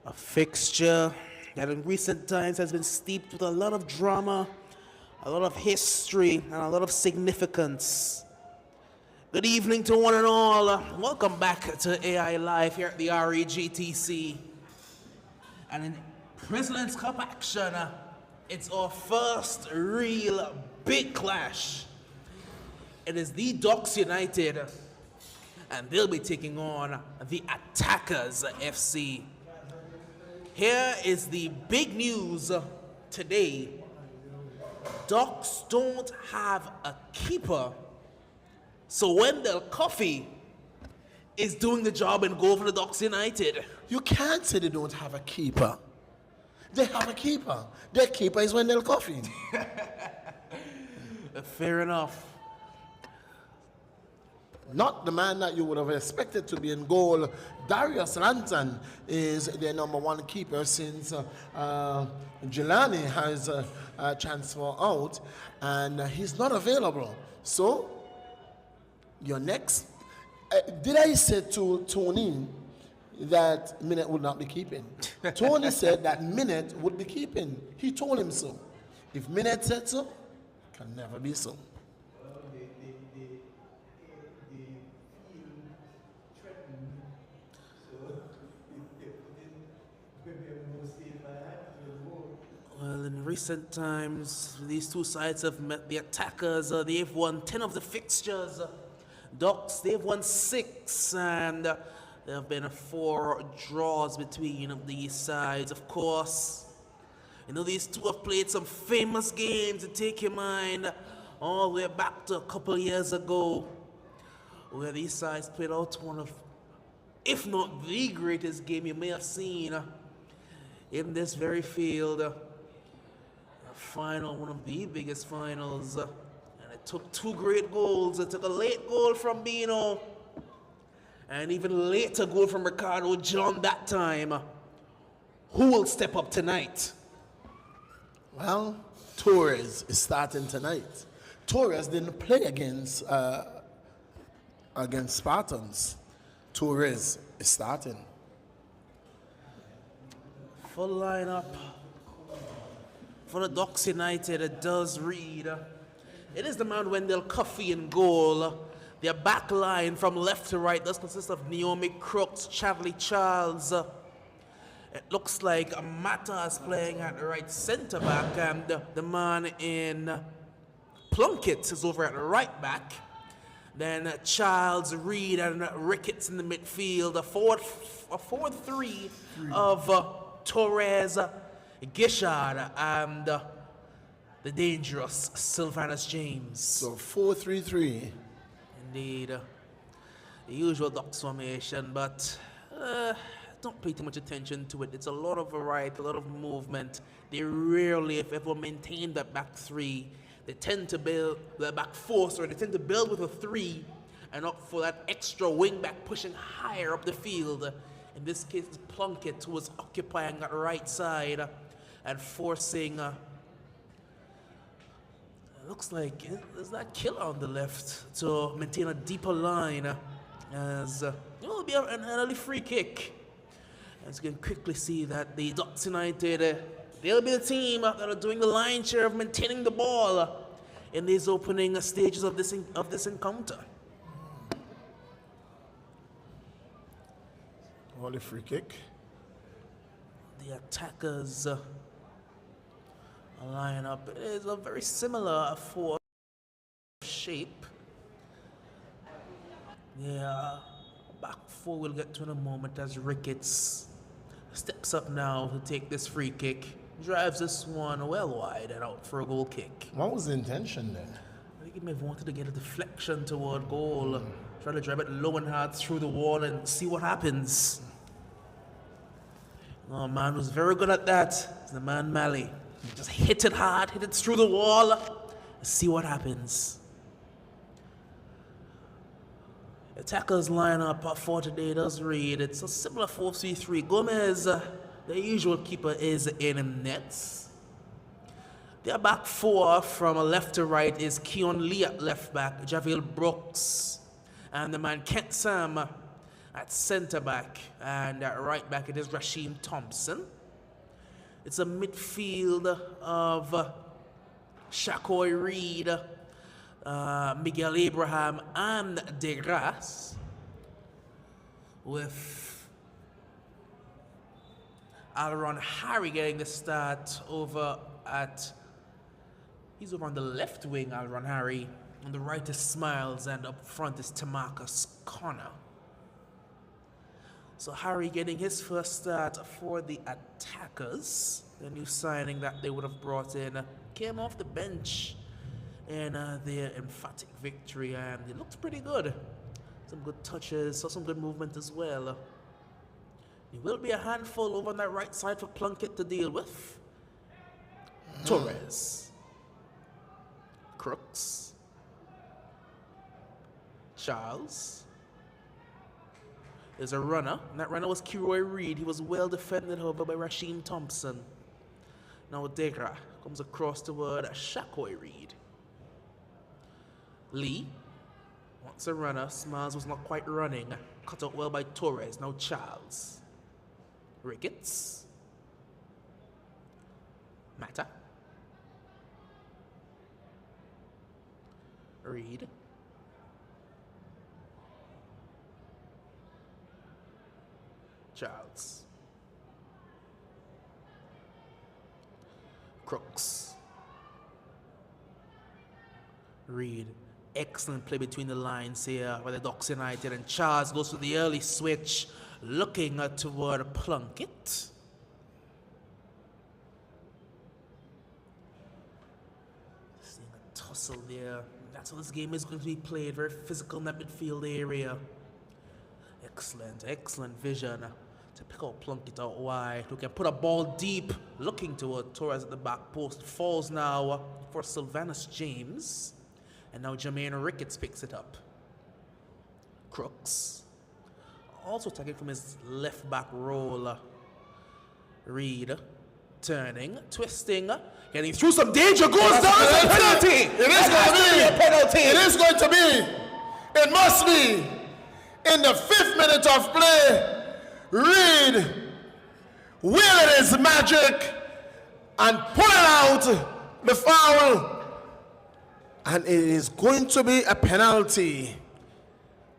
A fixture that in recent times has been steeped with a lot of drama, a lot of history, and a lot of significance. Good evening to one and all. Welcome back to AI Live here at the REGTC. And in President's Cup action, it's our first real big clash. It is the Ducks United, and they'll be taking on the Attackers FC. Here is the big news today. Ducks don't have a keeper, so Wendell Coffey is doing the job in goal for the Ducks United. You can't say they don't have a keeper. They have a keeper. Their keeper is Wendell Coffey. Fair enough. Not the man that you would have expected to be in goal. Darius Lanton is their number one keeper since Jelani has transferred out, and he's not available. So, your next... did I say to Tony that Minute would not be keeping? Tony said that Minute would be keeping. He told him so. If Minute said so, it can never be so. Well, in recent times, these two sides have met the Attackers. They've won 10 of the fixtures. Ducks, they've won 6, and there have been 4 draws between these sides. Of course, you know, these two have played some famous games to take your mind all the way back to a couple years ago, where these sides played out one of, if not the greatest game you may have seen in this very field. Final, one of the biggest finals, and it took 2 great goals. It took a late goal from Bino, and even later goal from Ricardo John that time. Who will step up tonight? Well, Torres is starting tonight. Torres didn't play against Spartans. Torres is starting. Full lineup for the Ducks United, it does read. It is the man Wendell Coffey in goal. Their back line from left to right does consist of Naomi Crooks, Chadley Charles. It looks like Mata is playing at the right centre back, and the man in Plunkett is over at the right back. Then Charles, Reed, and Ricketts in the midfield. A 4-3 of Torres, Gishard, and the dangerous Sylvanus James. So 4-3-3. Indeed. The usual Ducks formation, but don't pay too much attention to it. It's a lot of variety, a lot of movement. They rarely, if ever, maintain that back 3. They tend to build the back 4, so they tend to build with a 3 and up for that extra wing back pushing higher up the field. In this case, Plunkett, who was occupying that right side and forcing, looks like there's that killer on the left to maintain a deeper line, as it will be an early free kick. As you can quickly see that the Ducks United, they'll be the team that are doing the lion's share of maintaining the ball in these opening stages of this encounter. Holy free kick. The Attackers lineup is a very similar 4 shape. Yeah, back 4 we'll get to in a moment as Ricketts steps up now to take this free kick. Drives this one well wide and out for a goal kick. What was the intention then? I think he may have wanted to get a deflection toward goal. Try to drive it low and hard through the wall and see what happens. Oh, man was very good at that. It's the man Malley. Just hit it hard, hit it through the wall. See what happens. Attackers lineup for today does read. It's a similar 4-3-3. Gomez, the usual keeper, is in nets. Their back 4 from left to right is Keon Lee at left back, Javier Brooks, and the man Kent Sam At centre back and at right back it is Rasheem Thompson. It's a midfield of Shakoy Reed, Miguel Abraham and De Grasse, with Alron Harry getting the start over he's over on the left wing, Alron Harry. On the right is Smiles, and up front is Tamarcus Connor. So Harry getting his first start for the attackers. The new signing that they would have brought in came off the bench in their emphatic victory, and it looked pretty good. Some good touches, saw some good movement as well. It will be a handful over on that right side for Plunkett to deal with. Torres, Crooks, Charles. There's a runner, and that runner was Kiroy Reed. He was well defended, however, by Rasheem Thompson. Now Degra comes across toward Shakoy Reed. Lee wants a runner. Smiles was not quite running. Cut out well by Torres. Now Charles. Ricketts. Mata. Reed. Charles. Crooks. Reed. Excellent play between the lines here by the Ducks United, and Charles goes for the early switch, looking toward Plunkett. Seeing a tussle there. That's how this game is going to be played. Very physical in that midfield area. Excellent vision to pick out Plunkett out wide, who can put a ball deep, looking toward Torres at the back post. Falls now for Sylvanus James, and now Jermaine Ricketts picks it up. Crooks, also taking from his left back role. Reed, turning, twisting, getting through some danger, goes down as a penalty! It is going to be a penalty! It is going to be! It must be! In the 5th minute of play, Reed wielded his magic and pulling out the foul, and it is going to be a penalty.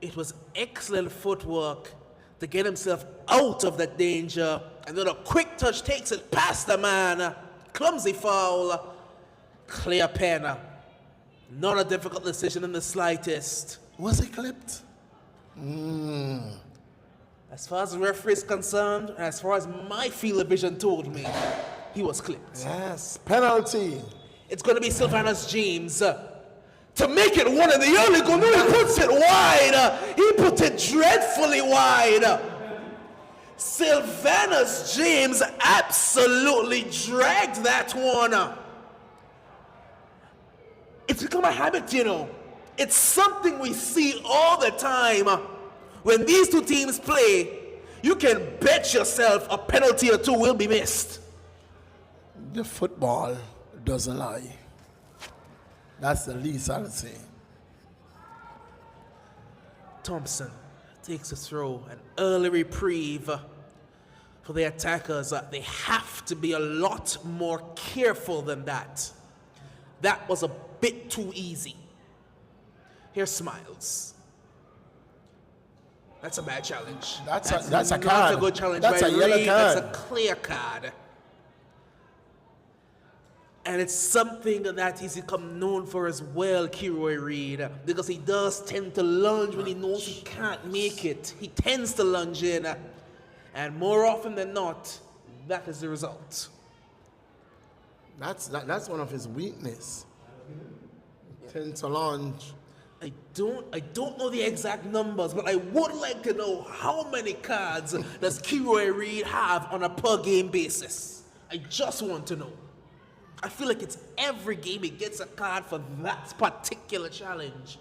It was excellent footwork to get himself out of that danger, and then a quick touch takes it past the man. Clumsy foul, clear pen. Not a difficult decision in the slightest. Was he clipped? As far as the referee is concerned, and as far as my field of vision told me, he was clipped. Yes, penalty. It's going to be Sylvanus James to make it one, and the early goal. No, he puts it wide. He put it dreadfully wide. Sylvanus James absolutely dragged that one. It's become a habit, you know. It's something we see all the time. When these two teams play, you can bet yourself a penalty or two will be missed. The football doesn't lie. That's the least I'll say. Thompson takes a throw, an early reprieve for the attackers. They have to be a lot more careful than that. That was a bit too easy. Here's Smiles. That's a bad challenge. That's a card. That's a good challenge. That's by a yellow Reed. card. That's a clear card. And it's something that he's become known for as well, Kiroy Reed, because he does tend to lunge when he knows he can't make it. He tends to lunge in, and more often than not, that is the result. That's one of his weakness. Tend to lunge. I don't know the exact numbers, but I would like to know how many cards does Kiroy Reed have on a per game basis. I just want to know. I feel like it's every game he gets a card for that particular challenge.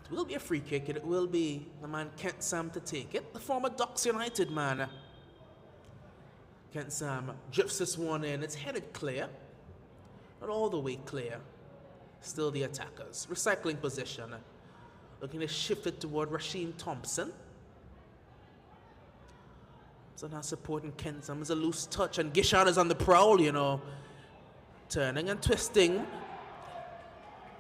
It will be a free kick, and it will be the man Kent Sam to take it. The former Ducks United man. Kent Sam drifts this one in. It's headed clear. Not all the way clear. Still the attackers. Recycling possession. Looking to shift it toward Rasheem Thompson. So now supporting Kensam is a loose touch, and Gishard is on the prowl, you know. Turning and twisting.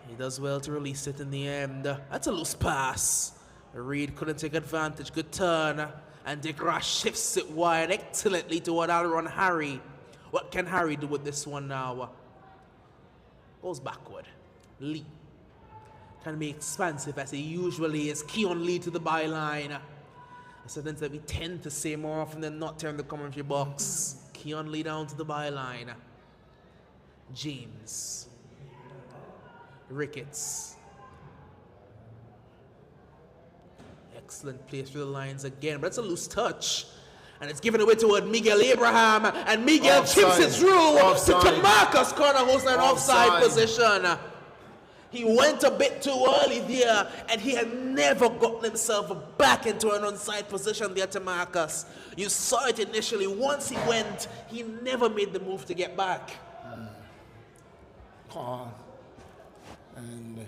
He does well to release it in the end. That's a loose pass. Reed couldn't take advantage. Good turn. And DeGrasse shifts it wide excellently toward Aaron Harry. What can Harry do with this one now? Goes backward. Lee can be expansive as he usually is. Keon Lee to the byline. A sentence that we tend to say more often than not here in the commentary box. Keon Lee down to the byline. James. Ricketts. Excellent place for the Lions again, but it's a loose touch. And it's given away toward Miguel Abraham, and Miguel chips it through to Marcus Corner, who's in an offside position. He went a bit too early there, and he had never gotten himself back into an onside position there to Marcus. You saw it initially. Once he went, he never made the move to get back. And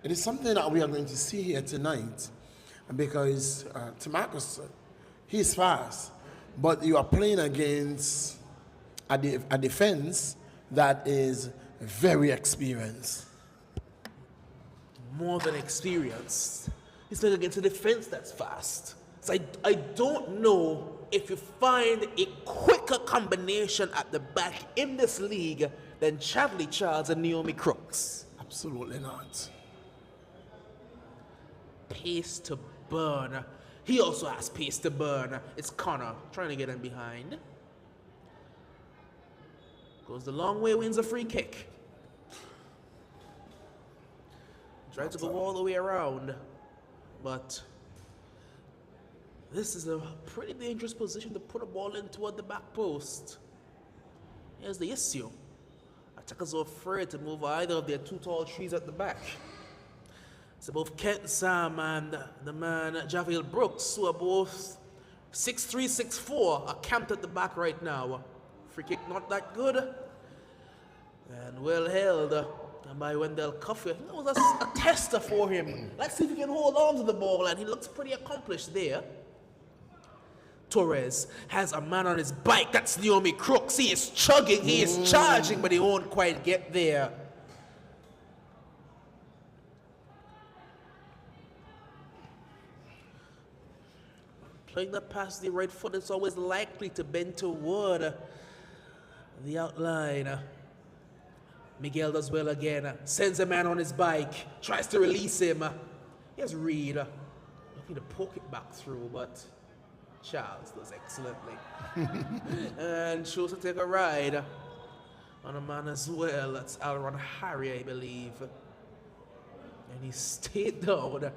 it is something that we are going to see here tonight, because to Marcus, he's fast, but you are playing against a defense that is very experienced. More than experienced. He's playing against a defense that's fast. So I don't know if you find a quicker combination at the back in this league than Chadley Charles and Naomi Crooks. Absolutely not. Pace to burn. He also has pace to burn. It's Connor trying to get him behind. Goes the long way, wins a free kick. Tried to go all the way around, but this is a pretty dangerous position to put a ball in toward the back post. Here's the issue. Attackers are afraid to move either of their two tall trees at the back. So both Kent Sam and the man Javier Brooks, who are both 6'3", 6'4", are camped at the back right now. Free kick not that good. And well held by Wendell Cuffey. That was a tester for him. Let's see if he can hold on to the ball, and he looks pretty accomplished there. Torres has a man on his bike. That's Naomi Crooks. He is chugging, he is charging, but he won't quite get there. Playing that past the right foot is always likely to bend toward the outline. Miguel does well again. Sends a man on his bike. Tries to release him. Here's Reed. Looking to poke it back through, but Charles does excellently. And chose to take a ride on a man as well. That's Aaron Harry, I believe. And he stayed down.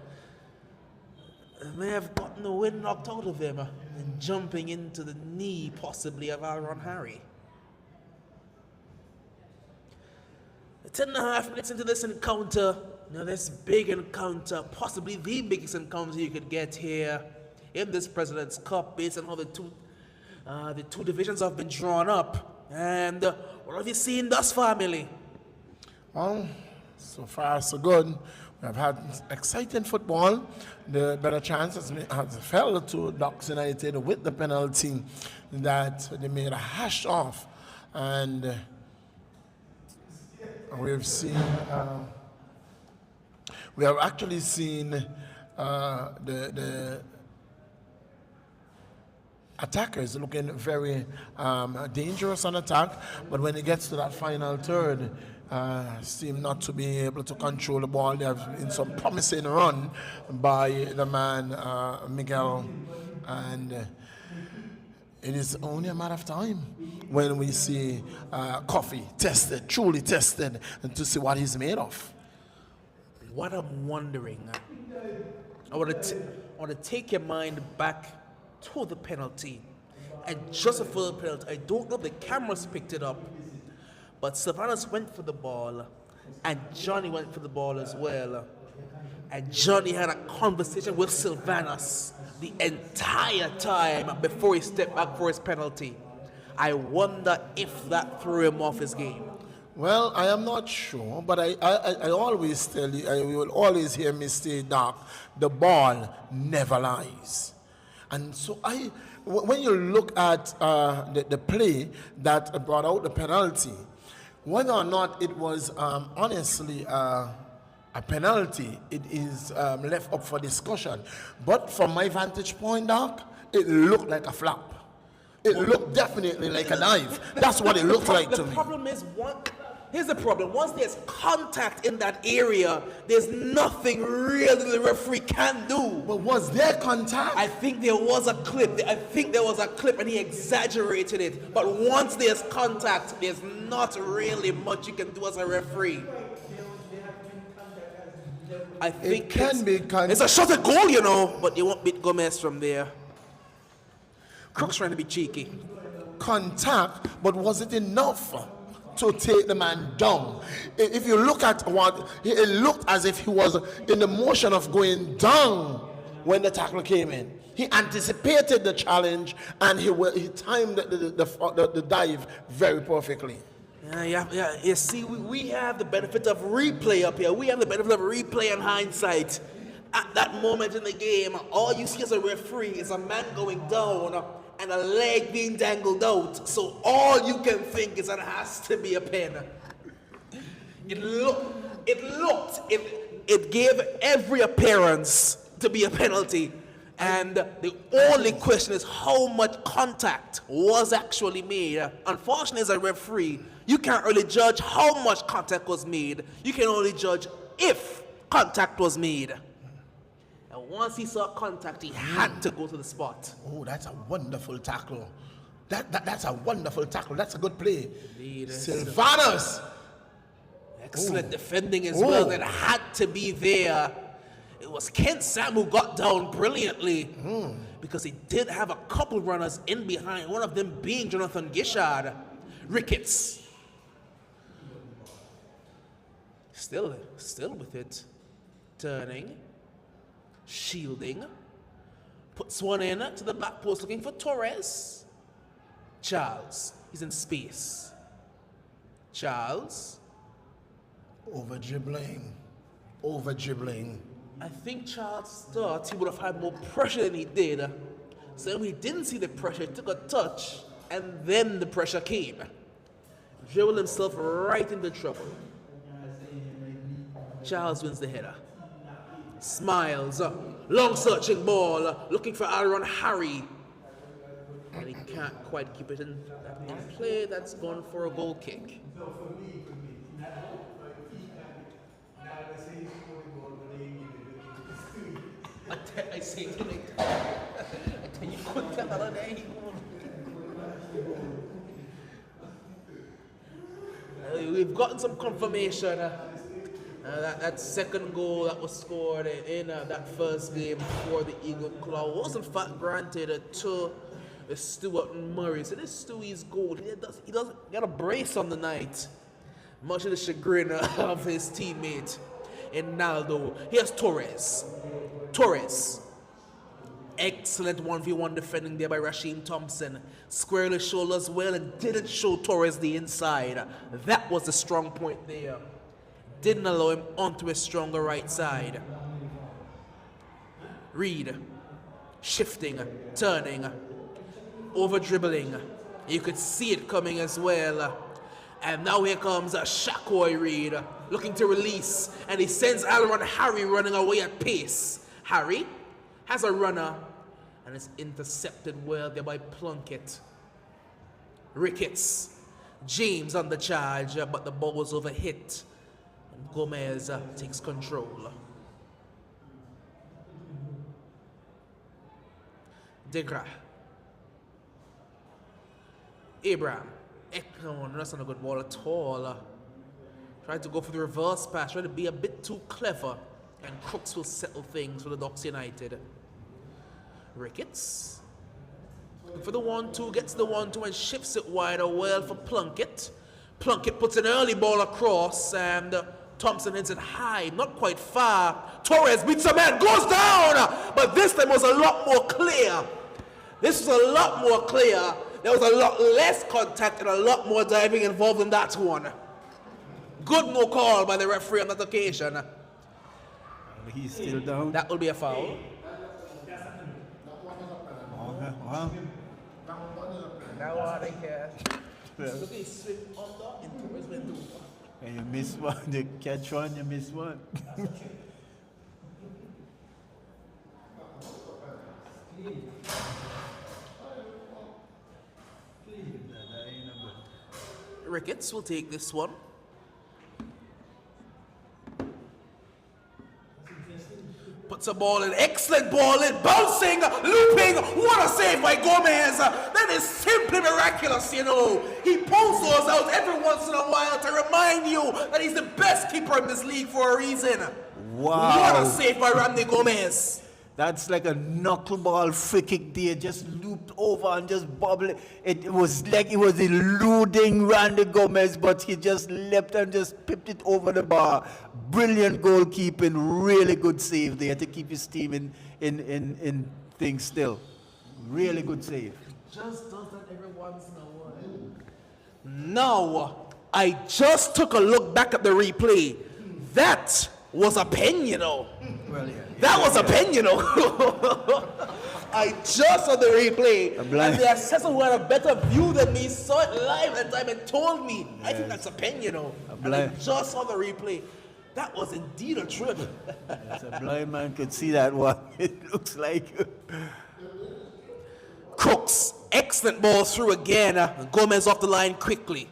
May have gotten the wind knocked out of him and jumping into the knee, possibly, of Aaron Harry. 10.5 minutes into this encounter, now this big encounter, possibly the biggest encounter you could get here in this President's Cup, based on how the two divisions have been drawn up. And what have you seen thus far, Millie? Well, so far so good. We have had exciting football. The better chance has fell to Ducks United with the penalty that they made a hash of. And we've seen, we have actually seen the attackers looking very dangerous on attack, but when it gets to that final third, seem not to be able to control the ball. They have been some promising run by the man Miguel, and it is only a matter of time when we see Coffee tested, truly tested, and to see what he's made of. What I'm wondering, I want to take your mind back to the penalty, and just a full penalty. I don't know if the cameras picked it up, but Sylvanus went for the ball, and Johnny went for the ball as well. And Johnny had a conversation with Sylvanus the entire time before he stepped back for his penalty. I wonder if that threw him off his game. Well, I am not sure, but I always tell you, you will always hear me say, Doc, the ball never lies. And so when you look at the play that brought out the penalty, whether or not it was honestly a penalty, it is left up for discussion. But from my vantage point, Doc, it looked like a flop. It looked definitely like a dive. That's what it looked like to me. The problem is, here's the problem. Once there's contact in that area, there's nothing really the referee can do. But was there contact? I think there was a clip. And he exaggerated it. But once there's contact, there's not really much you can do as a referee. I think it can be contact. It's a shot at goal, you know, but you won't beat Gomez from there. Crook's trying to be cheeky. Contact, but was it enough to take the man down? If you look at what, it looked as if he was in the motion of going down when the tackle came in. He anticipated the challenge and he timed the dive very perfectly. Yeah. You see, we have the benefit of replay up here. We have the benefit of replay and hindsight. At that moment in the game, all you see as a referee is a man going down and a leg being dangled out. So all you can think is that it has to be a pen. It gave every appearance to be a penalty. And the only question is how much contact was actually made. Unfortunately, as a referee, you can't really judge how much contact was made. You can only judge if contact was made. And once he saw contact, he had to go to the spot. Oh, that's a wonderful tackle. That's a wonderful tackle. That's a good play. Indeed, Silvanus. Excellent defending as well. That had to be there. It was Kent Sam who got down brilliantly because he did have a couple runners in behind, one of them being Jonathan Gishard. Ricketts. Still with it. Turning. Shielding. Puts one in to the back post looking for Torres. Charles. He's in space. Charles. Over dribbling. I think Charles thought he would have had more pressure than he did. So when he didn't see the pressure, he took a touch, and then the pressure came. Dribbled himself right into trouble. Charles wins the header. Smiles. Long searching ball. Looking for Aaron Harry. And he can't quite keep it in that play. That's gone for a goal kick. I say to me, you couldn't tell her name. We've gotten some confirmation that second goal that was scored in that first game for the Eagle Claw was in fact granted to Stuart Murray. So this Stewie's goal. He got a brace on the night, much to the chagrin of his teammate Naldo. Here's Torres. Excellent 1v1 defending there by Rasheem Thompson. Squarely shoulders well and didn't show Torres the inside. That was the strong point there. Didn't allow him onto his stronger right side. Reed. Shifting, turning, over dribbling. You could see it coming as well. And now here comes Shakoy Reed looking to release. And he sends Aaron Harry running away at pace. Harry has a runner and is intercepted well there by Plunkett. Ricketts. James on the charge, but the ball was overhit. And Gomez takes control. Degra. Abraham. No, that's not a good ball at all. Tried to go for the reverse pass, tried to be a bit too clever. And Crooks will settle things for the Ducks United. Ricketts. Looking for the 1-2, gets the 1-2 and shifts it wider well for Plunkett. Plunkett puts an early ball across and Thompson hits it high, not quite far. Torres beats a man, goes down! But this time was a lot more clear. This was a lot more clear. There was a lot less contact and a lot more diving involved in that one. Good no call by the referee on that occasion. He's still down. That will be a foul. That one I care. Look at he swing under and towards window. And you miss one, you catch one, you miss one. Ricketts will take this one. Puts a ball in, excellent ball in, bouncing, looping, what a save by Gomez. That is simply miraculous, you know. He pulls those out every once in a while to remind you that he's the best keeper in this league for a reason. Wow. What a save by Randy Gomez. That's like a knuckleball free kick there, just looped over and just bobbled. It was like he was eluding Randy Gomez, but he just leapt and just pipped it over the bar. Brilliant goalkeeping, really good save there to keep his team in things still. Really good save. Just does that every once in a while. Now, I just took a look back at the replay. That was a pen, you know. Well, yeah. That was a pen, you know. I just saw the replay, and the assessor who had a better view than me saw it live at the time and told me, I think that's a pen, you know. And I just saw the replay. That was indeed a trip. Yes, a blind man could see that one. It looks like. Crooks, excellent ball through again. Gomez off the line quickly.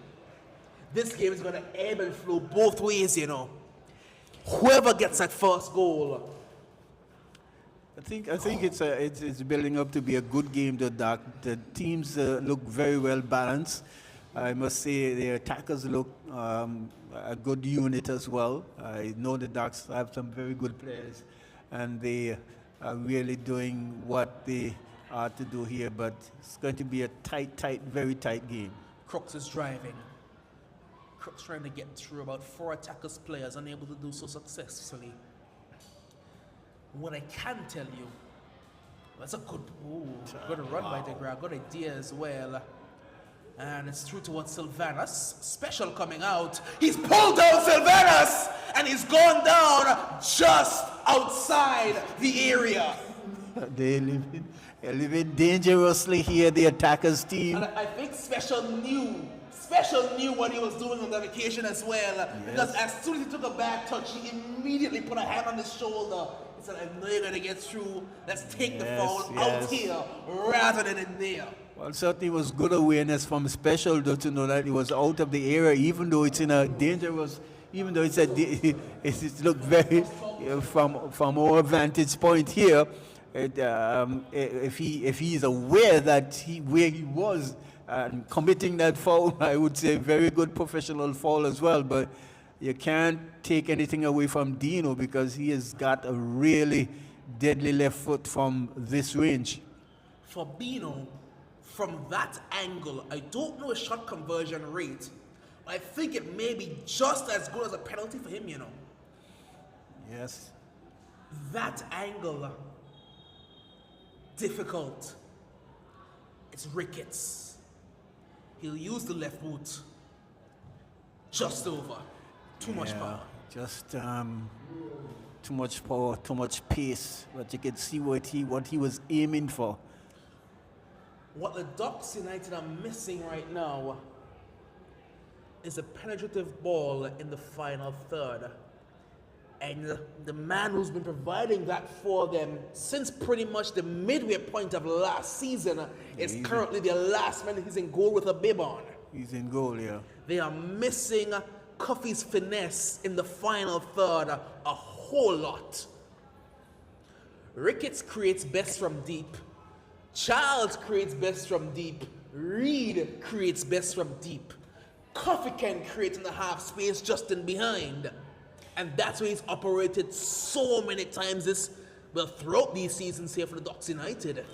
This game is going to ebb and flow both ways, you know. Whoever gets that first goal. I think it's building up to be a good game. The teams look very well balanced. I must say the attackers look a good unit as well. I know the Ducks have some very good players, and they are really doing what they are to do here. But it's going to be a tight, very tight game. Crooks is driving. Crooks trying to get through about 4 attackers players, unable to do so successfully. What I can tell you, that's a good run by DeGraw, good idea as well. And it's through towards Sylvanus. Special coming out. He's pulled down Sylvanus, and he's gone down just outside the area. They're living dangerously here, the attackers team. And I think Special knew what he was doing on that occasion as well. Yes. Because as soon as he took a bad touch, he immediately put a hand on his shoulder. He said, I know you're going to get through. Let's take the foul out here rather than in there. Well, certainly it was good awareness from Special though, to know that he was out of the area, even though it's in a dangerous, even though it looked very, from our vantage point here, if he is aware that where he was committing that foul, I would say very good professional foul as well, but you can't take anything away from Dino because he has got a really deadly left foot from this range. For Bino, from that angle, I don't know his shot conversion rate. I think it may be just as good as a penalty for him, you know. Yes. That angle, difficult. It's Ricketts. He'll use the left boot. Just over. Too much power. Just too much power, too much pace. But you can see what he was aiming for. What the Ducks United are missing right now is a penetrative ball in the final third. And the man who's been providing that for them since pretty much the midway point of last season is currently their last man. He's in goal with a bib on. He's in goal, yeah. They are missing Cuffy's finesse in the final third a whole lot. Ricketts creates best from deep. Childs creates best from deep. Reed creates best from deep. Coffee can create in the half space just in behind. And that's where he's operated so many times throughout these seasons here for the Ducks United.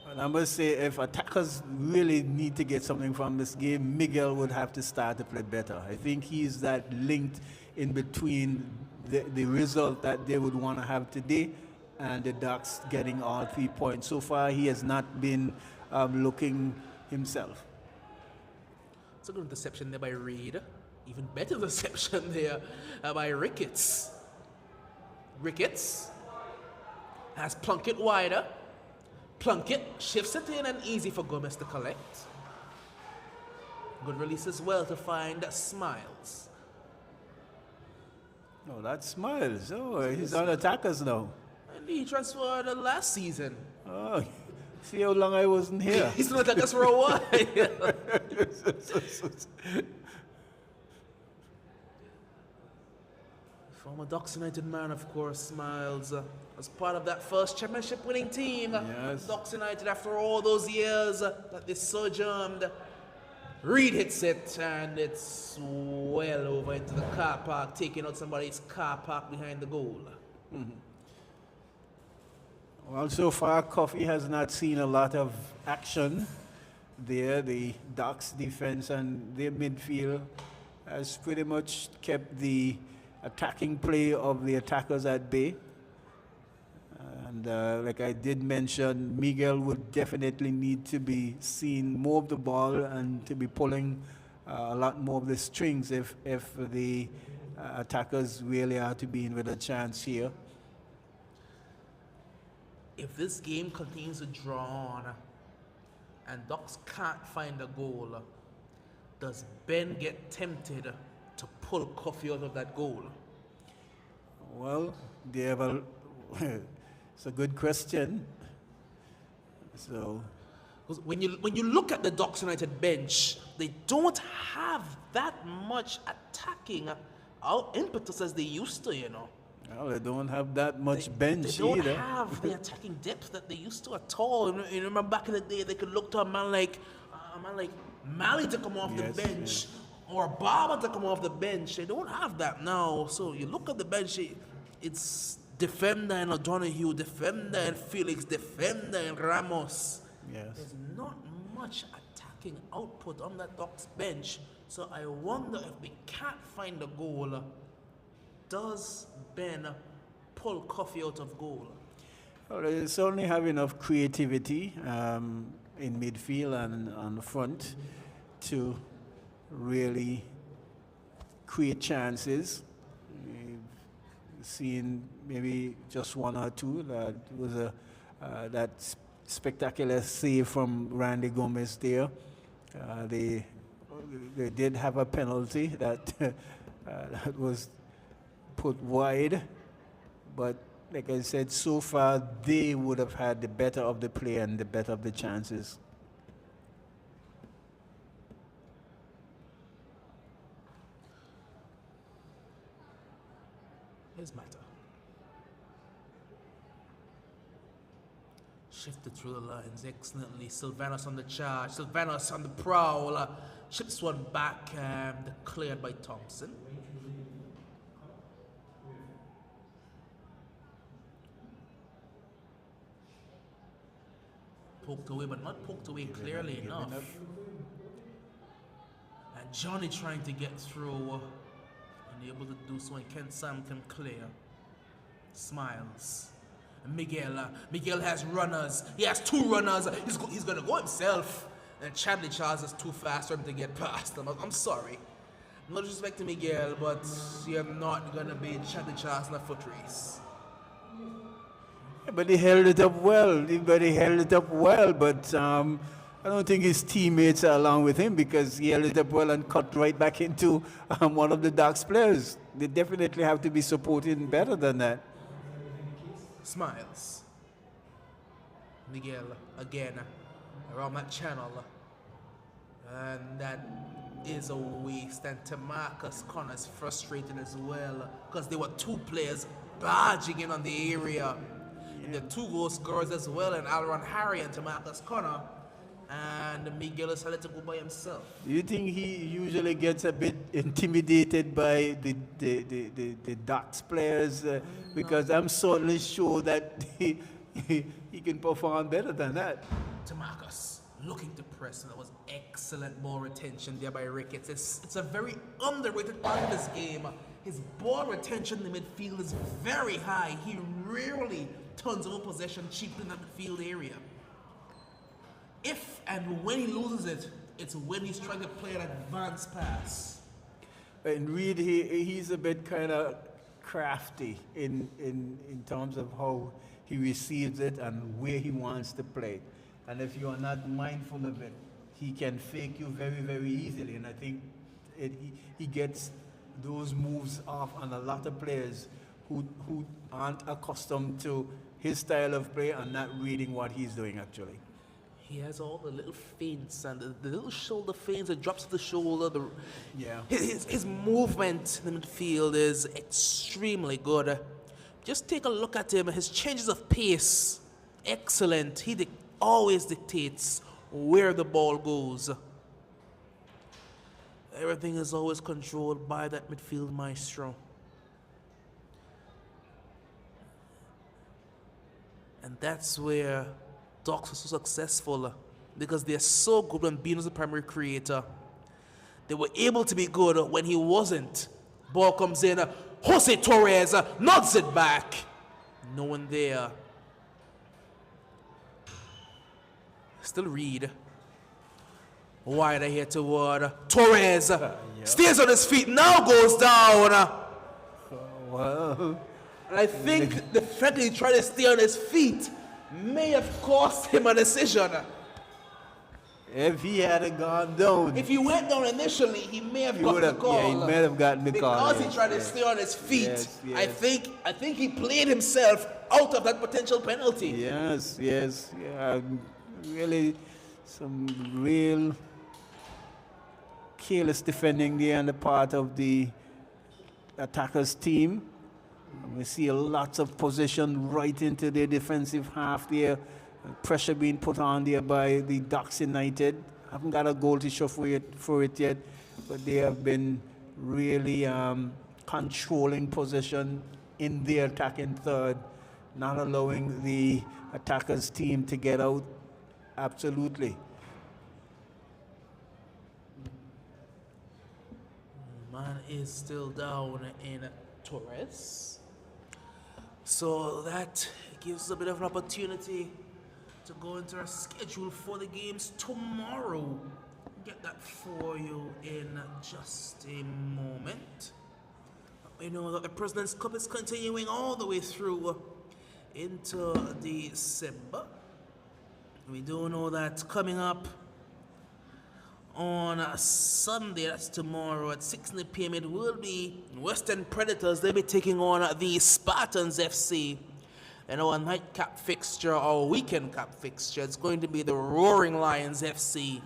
And I must say, if attackers really need to get something from this game, Miguel would have to start to play better. I think he's that linked in between the result that they would want to have today and the Ducks getting all 3 points. So far, he has not been looking himself. It's a good interception there by Reed. Even better reception there by Ricketts. Ricketts has Plunkett wider. Plunkett shifts it in and easy for Gomez to collect. Good release as well to find Smiles. Oh, that's Smiles. Oh, he's on attackers now. And he transferred last season. Oh, see how long I wasn't here. He's been attackers for a while. Former Docks United man, of course, Smiles, as part of that first championship winning team. Yes. Docks United, after all those years that they sojourned. Reed hits it, and it's well over into the car park, taking out somebody's car park behind the goal. Well, so far, Coffee has not seen a lot of action there. The Ducks defense and their midfield has pretty much kept the attacking play of the attackers at bay. And like I did mention, Miguel would definitely need to be seeing more of the ball and to be pulling a lot more of the strings if the attackers really are to be in with a chance here. If this game continues to draw on and Ducks can't find a goal, does Ben get tempted to pull Coffee out of that goal? Well, they have a it's a good question. So, 'cause when you look at the Docks United bench, they don't have that much attacking impetus as they used to, you know. well, they don't have that much They bench don't either. have the attacking depth that they used to at all. You remember back in the day, they could look to a man like Malley to come off Yes, the bench, or Barber to come off the bench. They don't have that now. So you look at the bench, it's defender and O'Donoghue, defender and Felix, defender and Ramos. Yes. There's not much attacking output on that Docks bench. So I wonder if they can't find a goal, does Ben pull Coffee out of goal? Well, they certainly have enough creativity in midfield and on the front to really create chances. We've seen maybe just one or two. That was that spectacular save from Randy Gomez there. They did have a penalty that that was put wide, but like I said, so far they would have had the better of the play and the better of the chances. Here's Mata. Shifted through the lines excellently. Sylvanos on the charge. Sylvanos on the prowl. Chips one back and cleared by Thompson. Poked away, but not poked away clearly enough. And Johnny trying to get through. Able to do so, and Ken Sam can clear. Smiles. Miguel has runners. He has two runners. He's gonna go himself. And Chadley Charles is too fast for him to get past him. I'm sorry. No disrespect to Miguel, but you're not gonna be Chadley Charles in a foot race. Yeah, but he held it up well. But I don't think his teammates are along with him because he held it up well and cut right back into one of the Ducks players. They definitely have to be supported better than that. Smiles. Miguel again around that channel. And that is a waste. And Tamarcus Connor's frustrated as well because there were two players barging in on the area. And the two goal scorers as well, and Alron Harry and Tamarcus Connor. And Miguel decided to go by himself. Do you think he usually gets a bit intimidated by the Ducks players? Because I'm certainly sure that he can perform better than that. Tamarcus looking to press, and that was excellent ball retention there by Ricketts. It's a very underrated part of his game. His ball retention in the midfield is very high. He rarely turns over possession cheaply in that midfield area. If and when he loses it, it's when he's trying to play an advanced pass. And Reed, he's a bit kind of crafty in terms of how he receives it and where he wants to play. And if you are not mindful of it, he can fake you very, very easily. And I think he gets those moves off on a lot of players who aren't accustomed to his style of play and not reading what he's doing actually. He has all the little feints and the little shoulder feints, the drops of the shoulder. Yeah. His movement in the midfield is extremely good. Just take a look at him. His changes of pace, excellent. He always dictates where the ball goes. Everything is always controlled by that midfield maestro. And that's where Docs are so successful, because they're so good when being the primary creator. They were able to be good when he wasn't. Ball comes in, Jose Torres nods it back. No one there. Still Reed. Wider here toward Torres. Stays on his feet, now goes down. Well, And I think the fact that he tried to stay on his feet may have cost him a decision. if he had gone down, If he went down initially, he may have got the call. yeah, he might have gotten the call. Because he tried to stay on his feet. Yes, yes. I think he played himself out of that potential penalty. Yes, yes, yeah, really some real careless defending there on the part of the attackers team. We see lots of possession right into their defensive half there. Pressure being put on there by the Ducks United. Haven't got a goal to show for it yet, but they have been really controlling possession in their attacking third, not allowing the attackers team to get out. Absolutely. Man is still down in Torres. So that gives us a bit of an opportunity to go into our schedule for the games tomorrow. Get that for you in just a moment. We know that the President's Cup is continuing all the way through into December. We do know that coming up on Sunday, that's tomorrow at 6 p.m. it will be Western Predators. They'll be taking on the Spartans FC. And our nightcap fixture, our weekend cap fixture, it's going to be the Roaring Lions FC.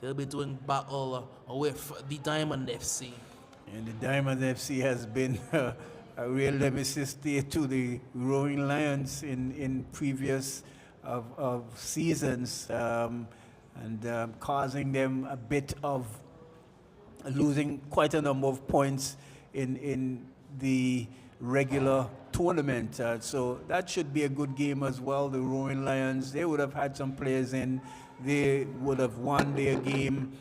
They'll be doing battle with the Diamond FC. And the Diamond FC has been a real nemesis there to the Roaring Lions in previous of seasons, and causing them a bit of losing quite a number of points in the regular tournament. So that should be a good game as well. The Roaring Lions, they would have had some players in. They would have won their game,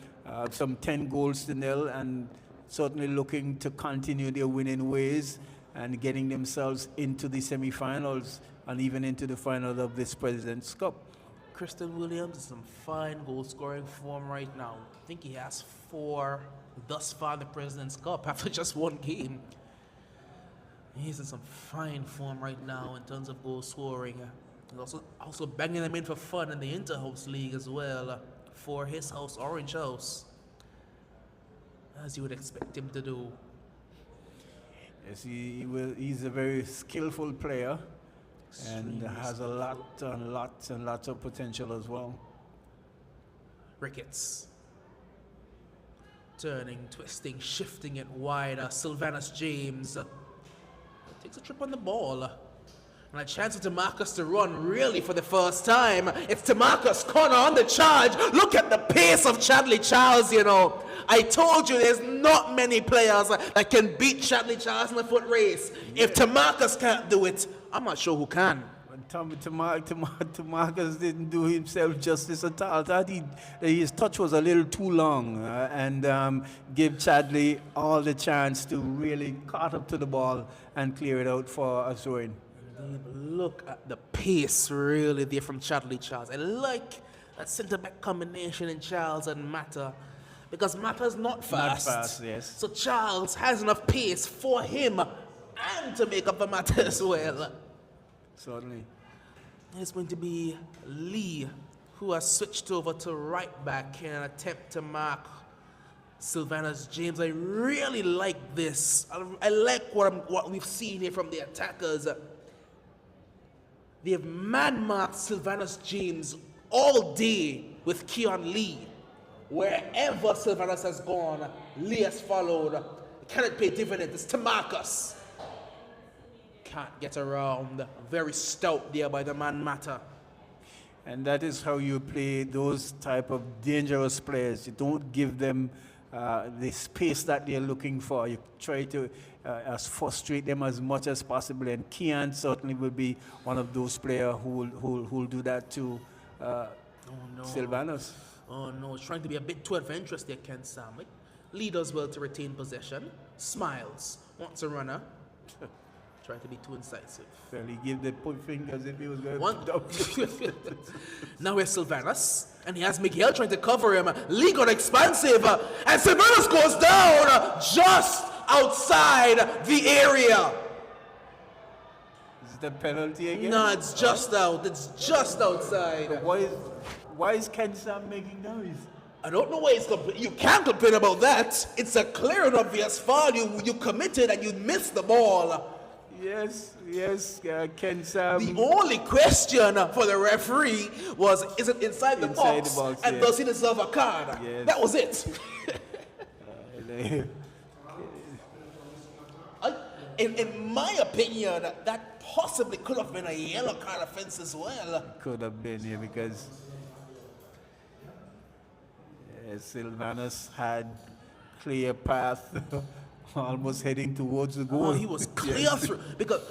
some 10 goals to nil, and certainly looking to continue their winning ways and getting themselves into the semi-finals and even into the final of this President's Cup. Kristen Williams is some fine goal-scoring form right now. I think he has 4 thus far in the President's Cup after just one game. He's in some fine form right now in terms of goal scoring. He's also banging them in for fun in the Inter-House League as well for his house, Orange House, as you would expect him to do. Yes, he's a very skillful player and has a lot and lots of potential as well. Ricketts. Turning, twisting, shifting it wide. Sylvanus James takes a trip on the ball. And a chance for Tamarcus to run really for the first time. It's Tamarcus corner on the charge. Look at the pace of Chadley Charles, you know. I told you there's not many players that can beat Chadley Charles in the foot race. If Tamarcus can't do it, I'm not sure who can. Tamarcus didn't do himself justice at all. I thought his touch was a little too long and gave Chadley all the chance to really cut up to the ball and clear it out for a throw-in. Look at the pace really there from Chadley Charles. I like that centre-back combination in Charles and Mata. because Mata's not fast. Not fast, yes. So Charles has enough pace for him and to make up for Mata as well. Certainly. It's going to be Lee, who has switched over to right back in an attempt to mark Sylvanus James. I really like this. I like what we've seen here from the attackers. They have man-marked Sylvanus James all day with Keon Lee. Wherever Sylvanus has gone, Lee has followed. Cannot pay dividends. It's to Marcus. Can't get around. Very stout there by the man Mata. And that is how you play those type of dangerous players. You don't give them the space that they're looking for. You try to frustrate them as much as possible. And Kean certainly will be one of those players who will do that to Sylvanus. Oh no, it's trying to be a bit too adventurous there, Ken Sam. Lee does well to retain possession. Smiles. Wants a runner. Trying to be too incisive. Well, he gave the point finger as if he was going to Now here's Sylvanus, and he has Miguel trying to cover him. Lee got expansive, and Sylvanus goes down just outside the area. Is it a penalty again? No, it's just out. It's just outside. But why is Ken Sam making noise? I don't know why you can't complain about that. It's a clear and obvious foul. You committed and you missed the ball. Yes, Ken Sam. The only question for the referee was, is it inside the box? And yes. does he deserve a card? Yes. That was it. In my opinion, that possibly could have been a yellow card offense as well. Could have been here because Sylvanus had clear path. Almost heading towards the goal. Oh, he was clear through. Because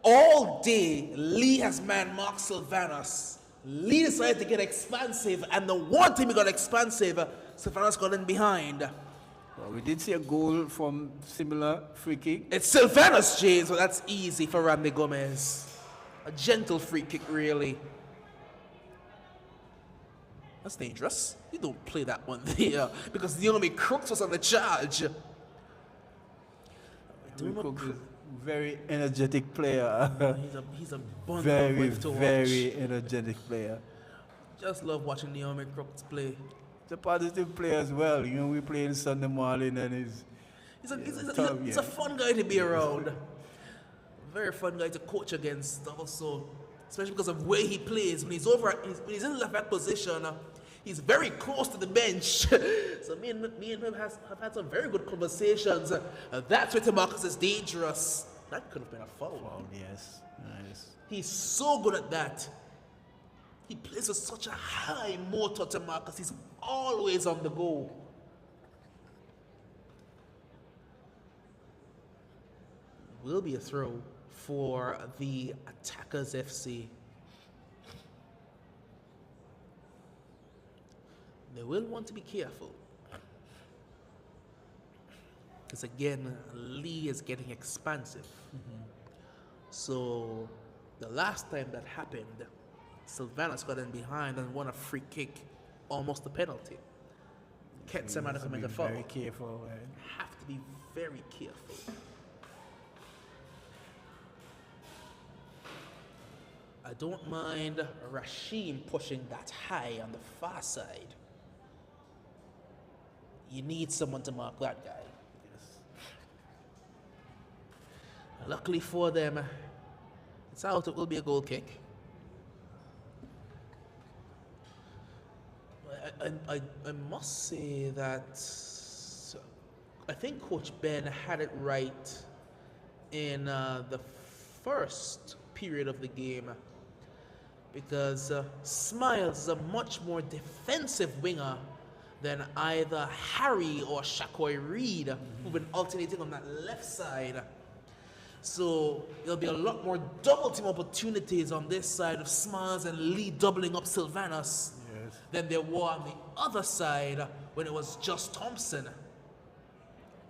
all day, Lee has man-marked Sylvanus. Lee decided to get expansive, and the one time he got expansive, Sylvanus got in behind. Well, we did see a goal from similar free kick. It's Sylvanus James, but that's easy for Randy Gomez. A gentle free kick, really. That's dangerous. You don't play that one there, because the enemy Crooks was on the charge. Cook is a very energetic player. He's a bundle very, of to very watch. energetic player. Just love watching Naomi Crooks play. He's a positive player as well. You know, we play in Sunday morning and he's a fun guy to be around. Very fun guy to coach against also, especially because of where he plays. When he's when he's in the left back position, he's very close to the bench. So me and him have had some very good conversations. That's where Marcus is dangerous. That could have been a foul. Oh, yes. Nice. He's so good at that. He plays with such a high motor to Marcus. He's always on the go. Will be a throw for the Attackers FC. They will want to be careful. Because again, Lee is getting expansive. So the last time that happened, Sylvanus got in behind and won a free kick, almost a penalty. Ketsam had to make a foul. Very careful. Right? Have to be very careful. I don't mind Rashim pushing that high on the far side. You need someone to mark that guy. Yes. Luckily for them, it's out. It will be a goal kick. I must say that I think Coach Ben had it right in the first period of the game, because Smiles is a much more defensive winger than either Harry or Shakoy Reed, who've been alternating on that left side. So there'll be a lot more double team opportunities on this side of Smiles and Lee doubling up Sylvanus than there were on the other side when it was just Thompson.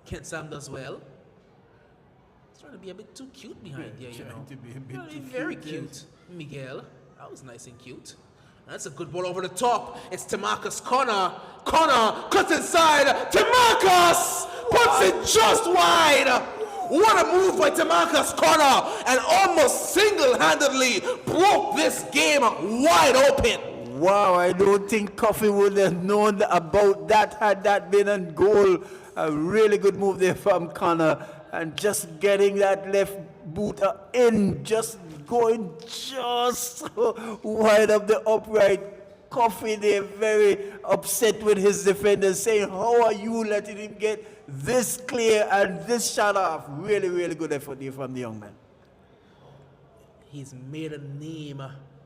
Kent Sam does well. He's trying to be a bit too cute behind here, you know. To be a bit too Very cute, cute. Miguel, that was nice and cute. That's a good ball over the top. It's Tamarcus Connor. Connor cuts inside. Tamarcus puts it just wide. What a move by Tamarcus Connor, and almost single-handedly broke this game wide open. Wow, I don't think Coffee would have known about that had that been a goal. A really good move there from Connor, and just getting that left boot in, just going just wide up the upright. Coffee there very upset with his defenders, saying, how are you letting him get this clear and this shot off? Really, really good effort there from the young man. He's made a name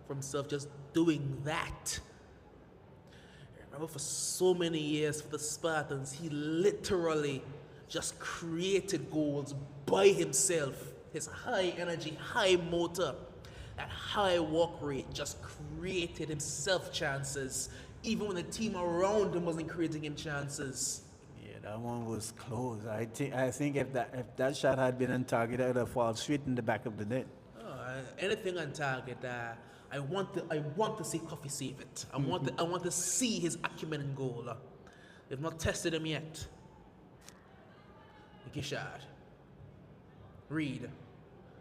for himself just doing that. I remember for so many years for the Spartans, he literally just created goals by himself. His high energy, high motor, that high walk rate just created himself chances, even when the team around him wasn't creating him chances. Yeah, that one was close. I think if that shot had been on target, it would have fallen straight in the back of the net. Anything on target, I want to see Coffee save it. I want to see his acumen in goal. They've not tested him yet. Gishard. Reed.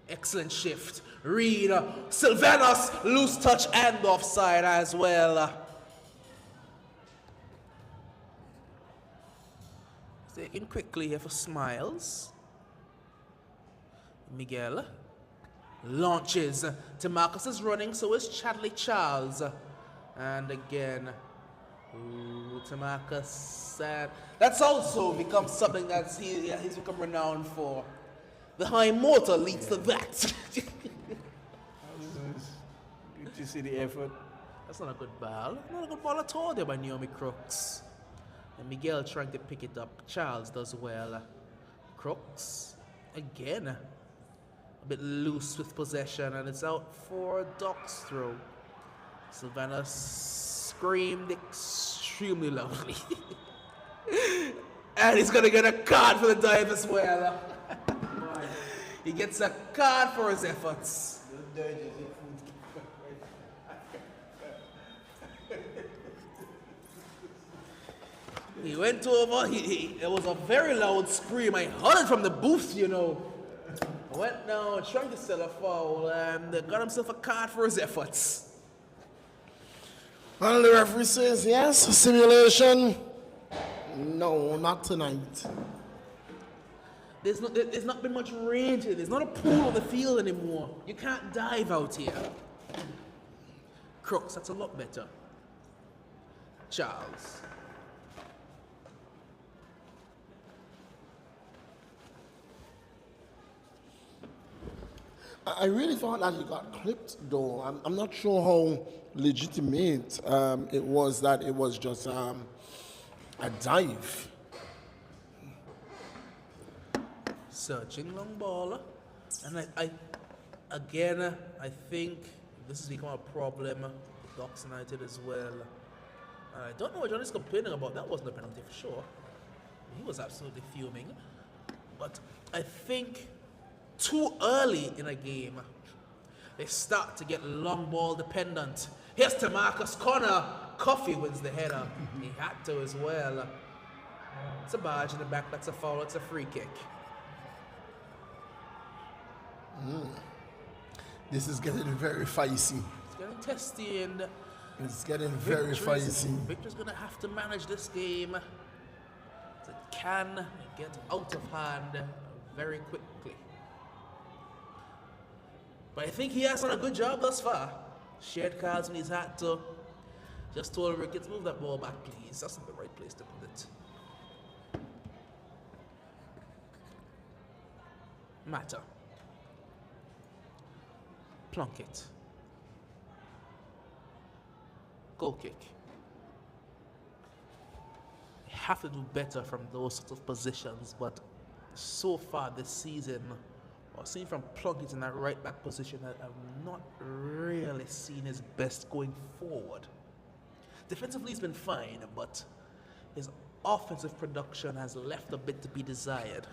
Excellent shift. Reed. Sylvanus. Loose touch and offside as well. Taken quickly here for Smiles. Miguel. Launches. Tamarcus is running, so is Chadley Charles. And again, Tamarcus. That's also become something that he's become renowned for. The high motor leads to that. Did you see the effort? That's not a good ball. Not a good ball at all there by Naomi Crooks. And Miguel trying to pick it up. Charles does well. Crooks again. A bit loose with possession, and it's out for Doc's throw. Savannah screamed extremely loudly. And he's gonna get a card for the dive as well. He gets a card for his efforts. He went over, it was a very loud scream. I heard it from the booth, you know. Went down, trying to sell a foul, and got himself a card for his efforts. Well, the referee says yes, simulation. No, not tonight. There's not been much range here. There's not a pool on the field anymore. You can't dive out here. Crooks, that's a lot better. Charles. I really thought that he got clipped, though. I'm not sure how legitimate it was that it was just a dive. Searching long ball. And I think this has become a problem with Docks United as well. I don't know what John is complaining about. That wasn't a penalty for sure. He was absolutely fuming. But I think too early in a game, they start to get long ball dependent. Here's Tamarcus Connor. Coffee wins the header. He had to as well. It's a barge in the back. That's a foul. It's a free kick. This is getting very feisty. It's getting testy, and it's getting very feisty. Victor's going to have to manage this game. It can get out of hand very quickly. But I think he has done a good job thus far. Shared cards when he's had to. Just told Ricketts, move that ball back, please. That's not the right place to put it. Matter. Plunkett. Goal kick. You have to do better from those sorts of positions, but so far this season, I've seen from Plunkett in that right back position that I've not really seen his best going forward. Defensively he's been fine, but his offensive production has left a bit to be desired.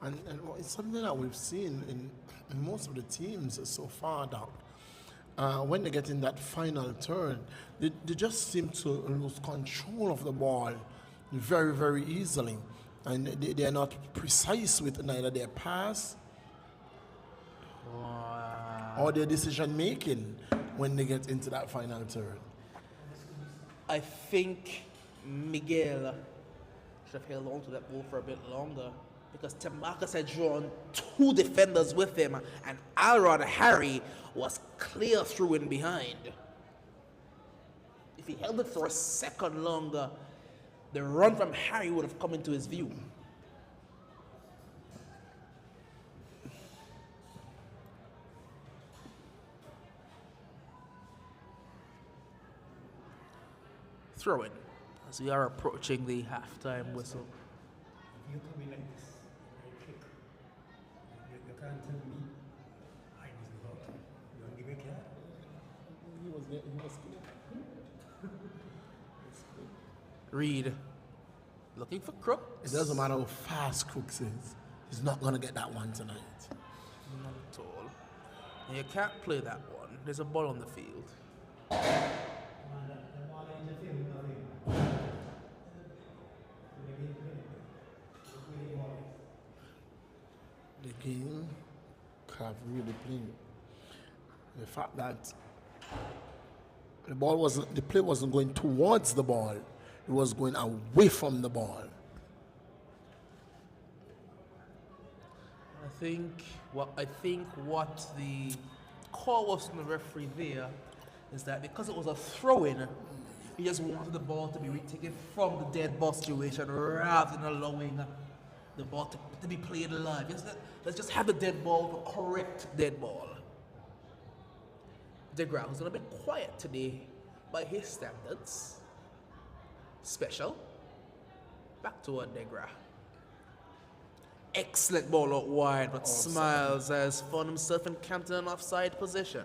And it's something that we've seen in most of the teams so far, Doc. when they get in that final third, they just seem to lose control of the ball very, very easily. And they are not precise with neither their pass or their decision making when they get into that final third. I think Miguel should have held on to that ball for a bit longer because Marcus had drawn two defenders with him and Alrod Harry was clear through and behind. If he held it for a second longer, the run from Harry would have come into his view. Throw in as we are approaching the halftime whistle. If you come in like this, very quick, you can't tell me I was involved. You don't give me a card. He was Reed looking for Crooks. It doesn't matter how fast Crooks is. He's not going to get that one tonight. Not at all. And you can't play that one. There's a ball on the field. The game have really played. The fact that the play wasn't going towards the ball, it was going away from the ball. I think what the call was from the referee there is that because it was a throw-in, he just wanted the ball to be retaken from the dead ball situation rather than allowing the ball to be played live. Let's just have the dead ball, the correct dead ball. DeGraw was a little bit quiet today by his standards. Special. Back to DeGraw. Excellent ball out wide, but Smiles has found himself encamped in an offside position.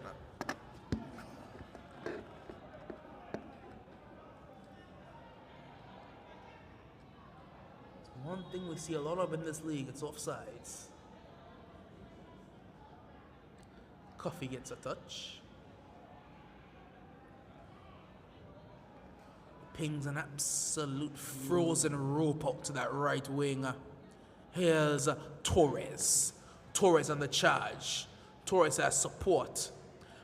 One thing we see a lot of in this league, it's offsides. Coffee gets a touch. Pings an absolute frozen rope out to that right wing. Here's Torres. Torres on the charge. Torres has support.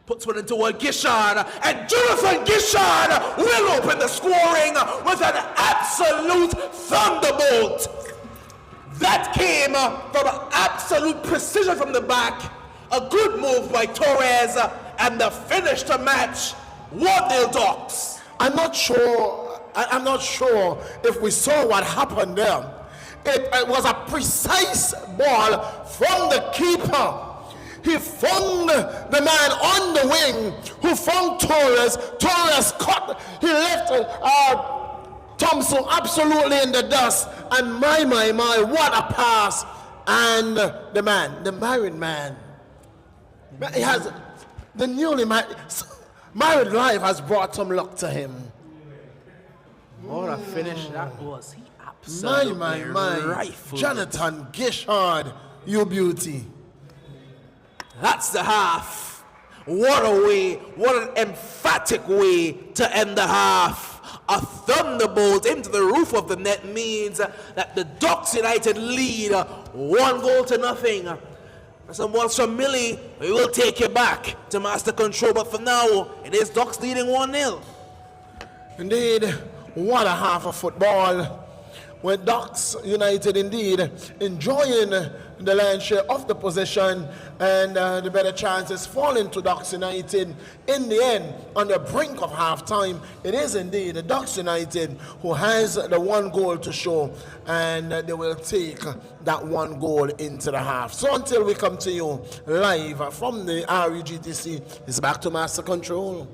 Puts one into a Gishard, and Jonathan Gishard will open the scoring with an absolute thunderbolt. That came from absolute precision from the back. A good move by Torres, and the finish to match 1-0 Docs. I'm not sure if we saw what happened there. It was a precise ball from the keeper. He found the man on the wing who found Torres. Torres cut. He left Thompson absolutely in the dust. And my, what a pass. And the man, the married man, he has the newly married life has brought some luck to him. What a finish that was. He absolutely rifled. Jonathan Gishard, you beauty. That's the half. What a way, what an emphatic way to end the half. A thunderbolt into the roof of the net means that the Ducks United lead 1-0. Some words from Millie, we will take you back to master control, but for now, it is Ducks leading 1-0. Indeed, what a half of football. With Ducks United indeed enjoying the lion's share of the possession, and the better chances falling to Ducks United. In the end, on the brink of halftime, it is indeed the Ducks United who has the one goal to show, and they will take that one goal into the half. So until we come to you live from the REGTC, it's back to Master Control.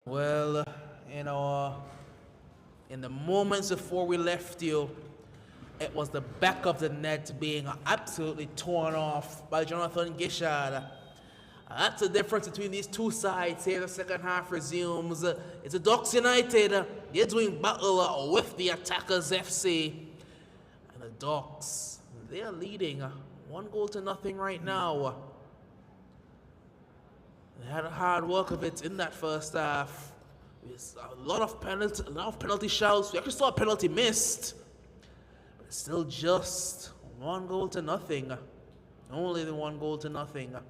Well, you know, in the moments before we left you, it was the back of the net being absolutely torn off by Jonathan Gishard. That's the difference between these two sides here. The second half resumes. It's the Ducks United. They're doing battle with the Attackers FC. And the Ducks, they're leading 1-0 right now. They had a hard work of it in that first half. There's a lot of penalty shouts. We actually saw a penalty missed. But it's still just 1-0. Only the 1-0.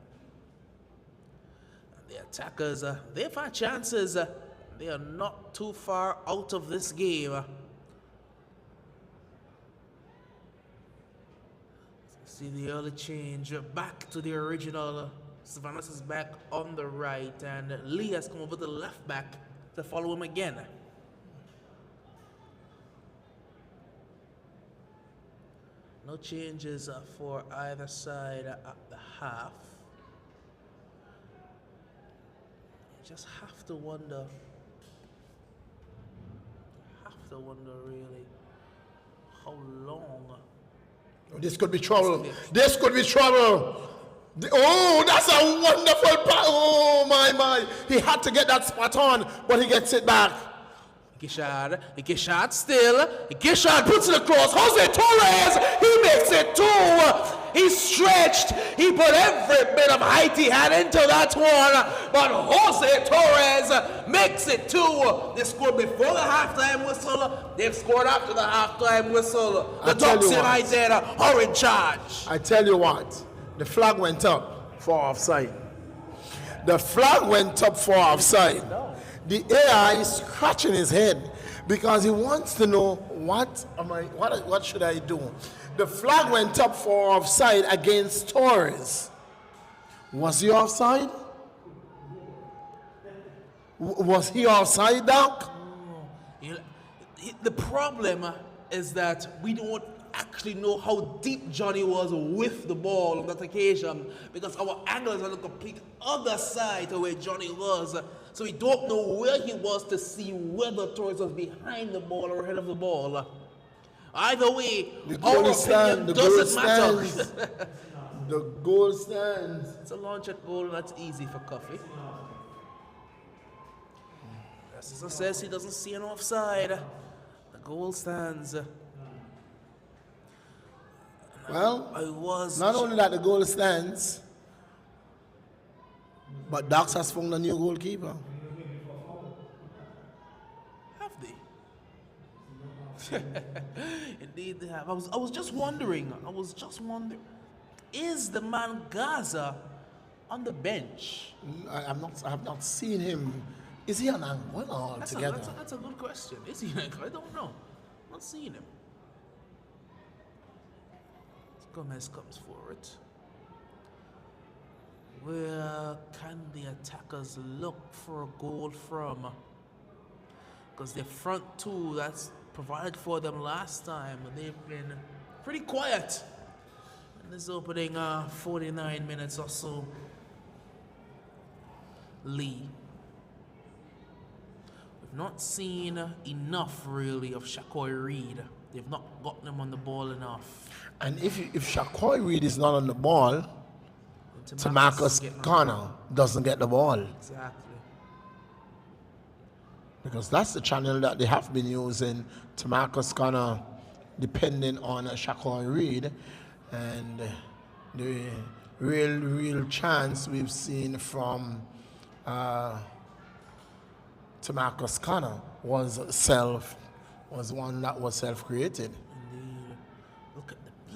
The Attackers, they've had chances. They are not too far out of this game. See the early change back to the original. Savanas is back on the right, and Lee has come over to the left back to follow him again. No changes for either side at the half. Just have to wonder really how long. This could be trouble. This could be trouble. Oh, that's a wonderful pass. Oh, my. He had to get that spot on, but he gets it back. Gishard still. Gishard puts it across. Jose Torres, he makes it 2. He stretched. He put every bit of height he had into that one. But Jose Torres makes it 2. They scored before the halftime whistle. They've scored after the halftime whistle. The Ducks United are in charge. I tell you what, the flag went up for offside. The flag went up for offside. The AI is scratching his head because he wants to know what should I do? The flag went up for offside against Torres. Was he offside? Was he offside, Doc? The problem is that we don't actually know how deep Johnny was with the ball on that occasion because our angle is on the complete other side of where Johnny was. So we don't know where he was to see whether Torres was behind the ball or ahead of the ball. Either way, our opinion doesn't matter. The goal stands. It's a launch at goal, that's easy for Coffee. As says, he doesn't see an offside. The goal stands. Well, not only that the goal stands, but Ducks has found a new goalkeeper. Have they? Indeed they have. I was just wondering, is the man Gaza on the bench? I have not seen him. Is he on Angola altogether? That's a good question. Is he? I don't know. I'm not seeing him. Gomez comes forward. Where can the Attackers look for a goal from? Because their front two that's provided for them last time, they've been pretty quiet in this opening 49 minutes or so. Lee. We've not seen enough really of Shakoy Reed. They've not gotten him on the ball enough. And if Shakoy Reed is not on the ball, Tamarcus Connor doesn't get the ball. Exactly. Because that's the channel that they have been using, Tamarcus Connor, depending on Shakoy Reed. And the real chance we've seen from Tamarcus Connor was one that was self-created. Indeed.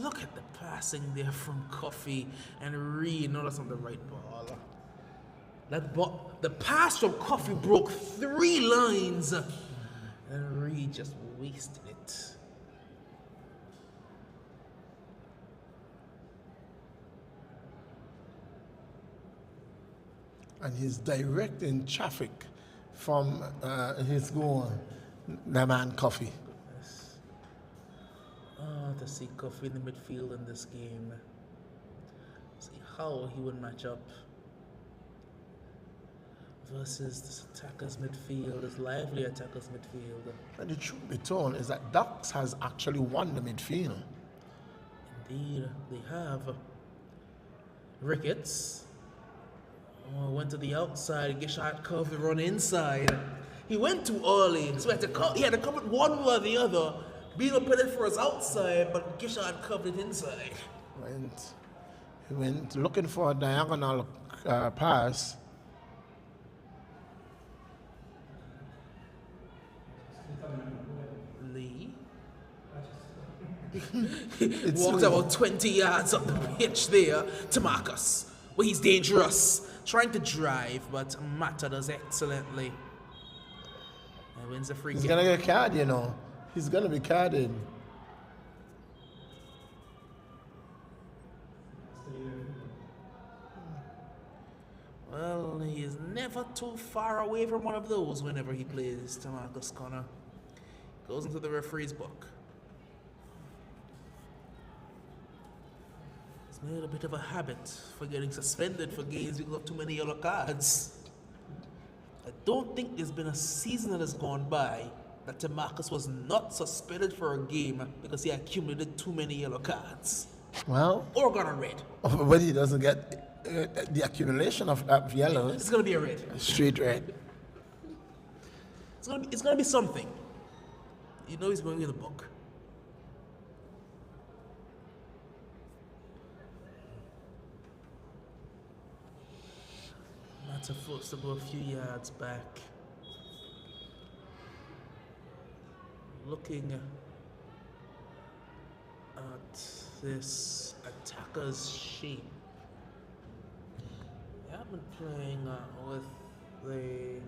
Look at the passing there from Coffee and Reed. No, that's not the right ball. The pass from Coffee broke 3 lines, and Reed just wasted it. And he's directing traffic from his goal, the man Coffee. To see Coffee in the midfield in this game. See how he would match up versus this attackers midfield, this lively attackers midfield. And the truth be told is that Ducks has actually won the midfield. Indeed, they have. Ricketts went to the outside. Gishard curved the run inside. He went too early, so he had to come it one way or the other. Beal put it for his outside, but Gishard curved it inside. He went looking for a diagonal pass. Lee walked about 20 yards up the pitch there to Marcus, where he's dangerous, trying to drive, but Mata does excellently. And wins the free kick. He's gonna get carded, you know. He's gonna be carded. Well, he is never too far away from one of those whenever he plays to Marcus Connor. Goes into the referee's book. He's made a bit of a habit for getting suspended for games because of too many yellow cards. I don't think there's been a season that has gone by that Marcus was not suspended for a game because he accumulated too many yellow cards. Well, or got a red. But he doesn't get the accumulation of yellows. It's gonna be a red. Straight red. It's gonna be something. You know he's going in the book. That's a force to go a few yards back. Looking at this attacker's shape. They have been playing with the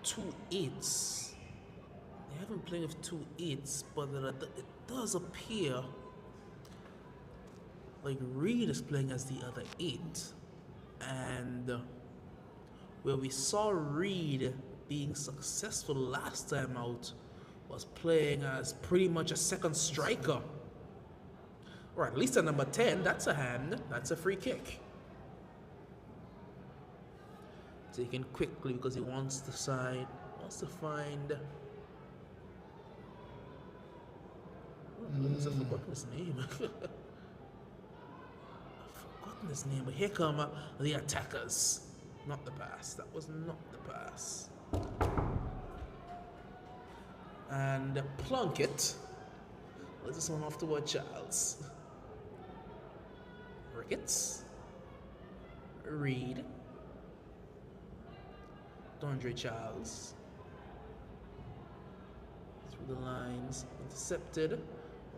2-8s. They haven't played with 2-8s, but it does appear like Reed is playing as the other 8. And where we saw Reed being successful last time out was playing as pretty much a second striker. Or at least a number 10, that's a hand, that's a free kick. Taken quickly because he wants to find. I've forgotten his name. I've forgotten his name, but here come the attackers. Not the pass. That was not the pass. And Plunkett. Let this one off toward Charles. Ricketts. Reed. Dondre Charles. Through the lines. Intercepted.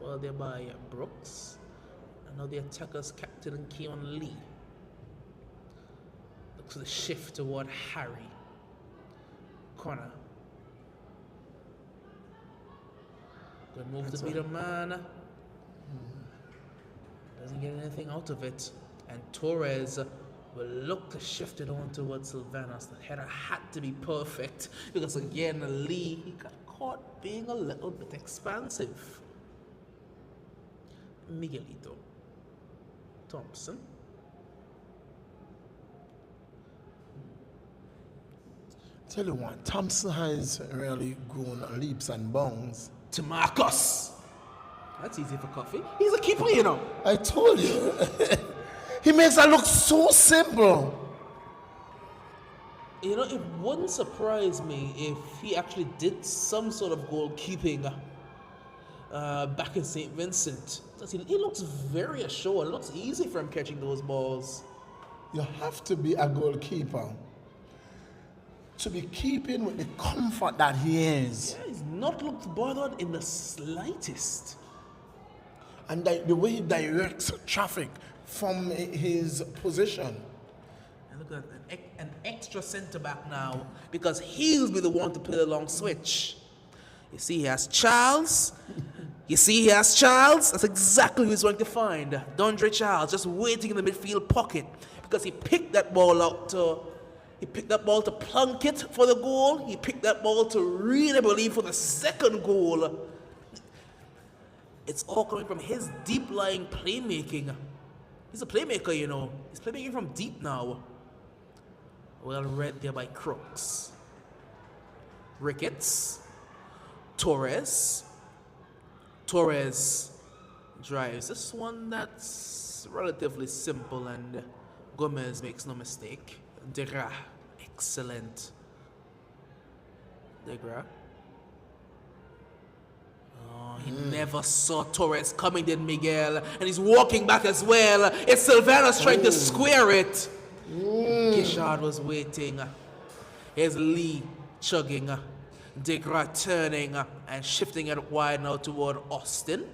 Well, there by Brooks. And now the attackers captain and Keon Lee. Looks for the shift toward Harry. Corner. Good move to beat a man. Doesn't get anything out of it. And Torres will look to shift it on towards Sylvanas. The header had to be perfect because again, Lee, he got caught being a little bit expansive. Miguelito. Thompson. Tell you what, Thompson has really grown leaps and bounds. To Marcus. That's easy for coffee. He's a keeper, you know. I told you. He makes that look so simple. You know, it wouldn't surprise me if he actually did some sort of goalkeeping back in St. Vincent. He looks very assured. It looks easy for him catching those balls. You have to be a goalkeeper to be keeping with the comfort that he is. Yeah, he's not looked bothered in the slightest. And the way he directs traffic from his position. And look at an extra centre back now because he'll be the one to play the long switch. You see, he has Charles. That's exactly who he's going to find. Dondre Charles just waiting in the midfield pocket because he picked that ball to Plunkett for the goal. He picked that ball to Reed, I believe, for the second goal. It's all coming from his deep-lying playmaking. He's a playmaker, you know. He's playmaking from deep now. Well read there by Crooks. Ricketts. Torres. Torres drives. This one that's relatively simple, and Gomez makes no mistake. Degra. Excellent. Degra. Oh, he never saw Torres coming, did Miguel? And he's walking back as well. It's Sylvanas trying to square it. Gishard was waiting. Here's Lee chugging. Degra turning and shifting it wide now toward Austin.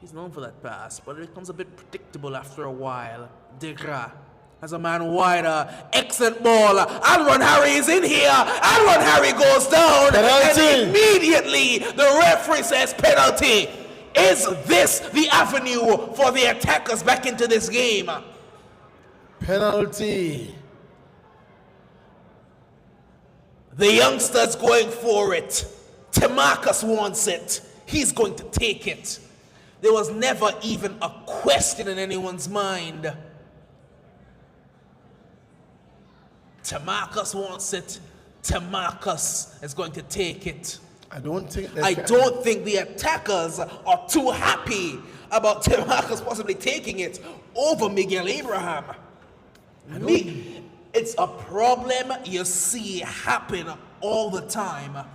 He's known for that pass, but it becomes a bit predictable after a while. Degra has a man wider. Excellent ball. Alron Harry is in here. Alron Harry goes down. Penalty. And immediately the referee says penalty. Is this the avenue for the attackers back into this game? Penalty. The youngster's going for it. Temarcus wants it. He's going to take it. There was never even a question in anyone's mind. Temarcus wants it. Temarcus is going to take it. I don't think the attackers are too happy about Temarcus possibly taking it over Miguel Abraham. It's a problem you see happen all the time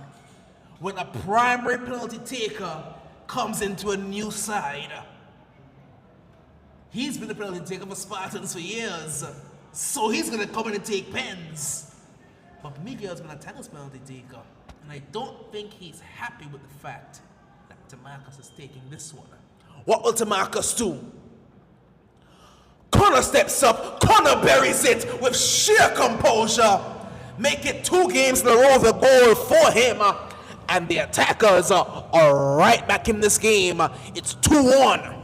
when a primary penalty taker comes into a new side. He's been the penalty taker for Spartans for years, so he's going to come in and take pens. But Miguel's been a tackles penalty taker, and I don't think he's happy with the fact that Temarcus is taking this one. What will Temarcus do? Connor steps up, Connor buries it with sheer composure. Make it 2 games in a row of a goal for him. And the attackers are right back in this game. It's 2-1.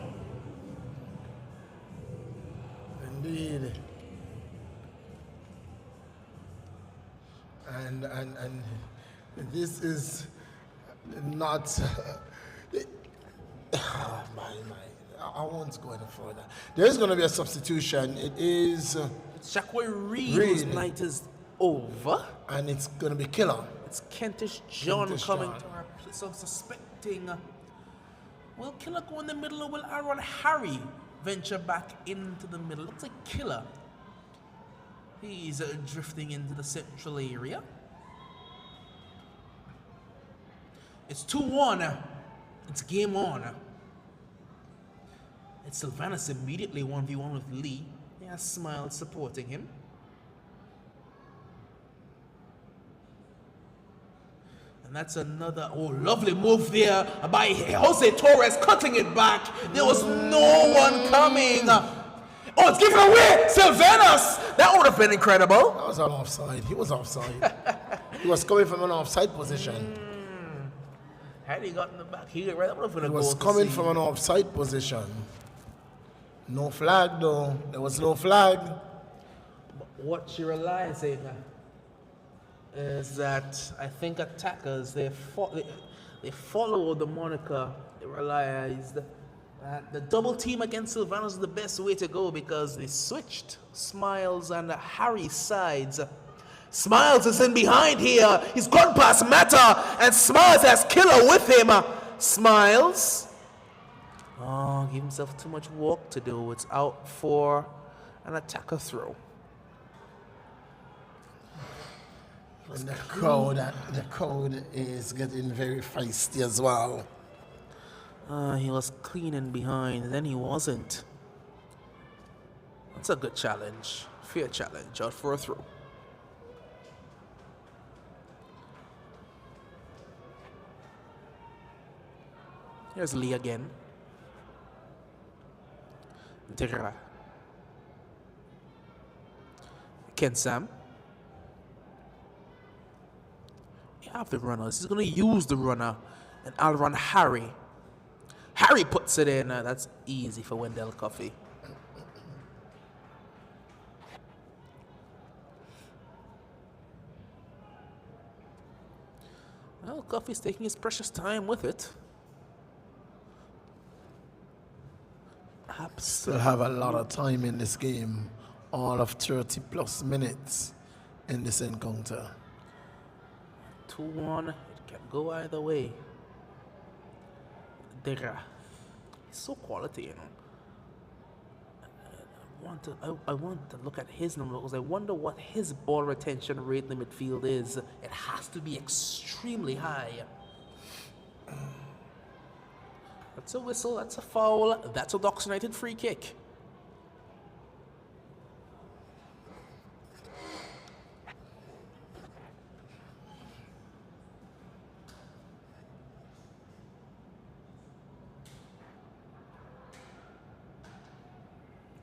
Indeed. And this is not I won't go any further. There is going to be a substitution. It is Jacques Reed, whose night is over. And it's going to be Killer. It's Kentish John Kentish coming John. to our place of suspecting. Will Killer go in the middle, or will Aaron Harry venture back into the middle? Looks like Killer. He's drifting into the central area. It's 2-1. It's game on. It's Sylvanas immediately 1v1 with Lee. He has Smiles supporting him. And that's another, lovely move there by Jose Torres, cutting it back. There was no one coming. Oh, it's given away! Sylvanas! That would have been incredible. That was an offside. He was offside. He was coming from an offside position. Had he gotten the back, he would have been a He goal. was coming from an offside position. No flag though. There was no flag. But what you're realizing is that I think attackers, they follow the moniker. They realized that the double team against Sylvanas is the best way to go, because they switched Smiles and Harry's sides. Smiles is in behind here. He's gone past Mata, and Smiles has Killer with him. Smiles. Oh, give himself too much work to do. It's out for an attacker throw. And the crowd is getting very feisty as well. He was clean in behind, then he wasn't. That's a good challenge. Fair challenge. Out for a throw. Here's Lee again. Degra. Ken Sam. You have the runners. He's going to use the runner. And I'll run Harry. Harry puts it in. That's easy for Wendell Coffey. Well, Coffey's taking his precious time with it. Still have a lot of time in this game. All of 30 plus minutes in this encounter. 2-1, it can go either way. Dega, he's so quality, you know. I want to look at his numbers because I wonder what his ball retention rate in the midfield is. It has to be extremely high. That's a whistle, that's a foul, that's a Docks United free kick.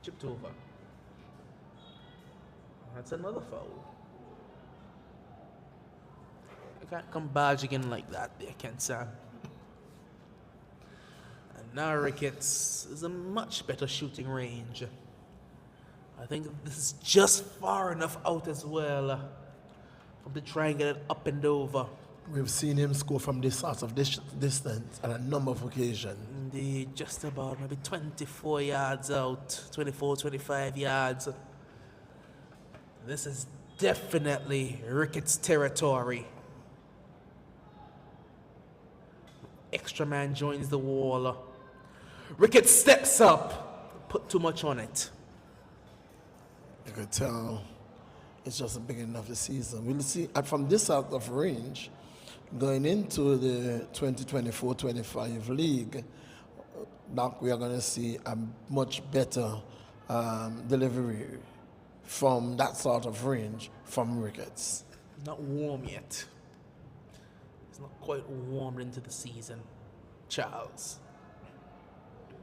Chipped over. That's another foul. I can't come barging in like that there, Ken-san. And now Ricketts is a much better shooting range. I think this is just far enough out as well from to try and get it up and over. We've seen him score from this sort of distance on a number of occasions. Indeed, just about maybe 24 yards out, 24, 25 yards. This is definitely Ricketts' territory. Extra man joins the wall. Ricketts steps up, put too much on it. You could tell it's just a beginning of the season. We'll see, and from this out of range, going into the 2024-25 league, Doc, we are going to see a much better delivery from that sort of range from Ricketts. Not warm yet. It's not quite warmed into the season. Charles.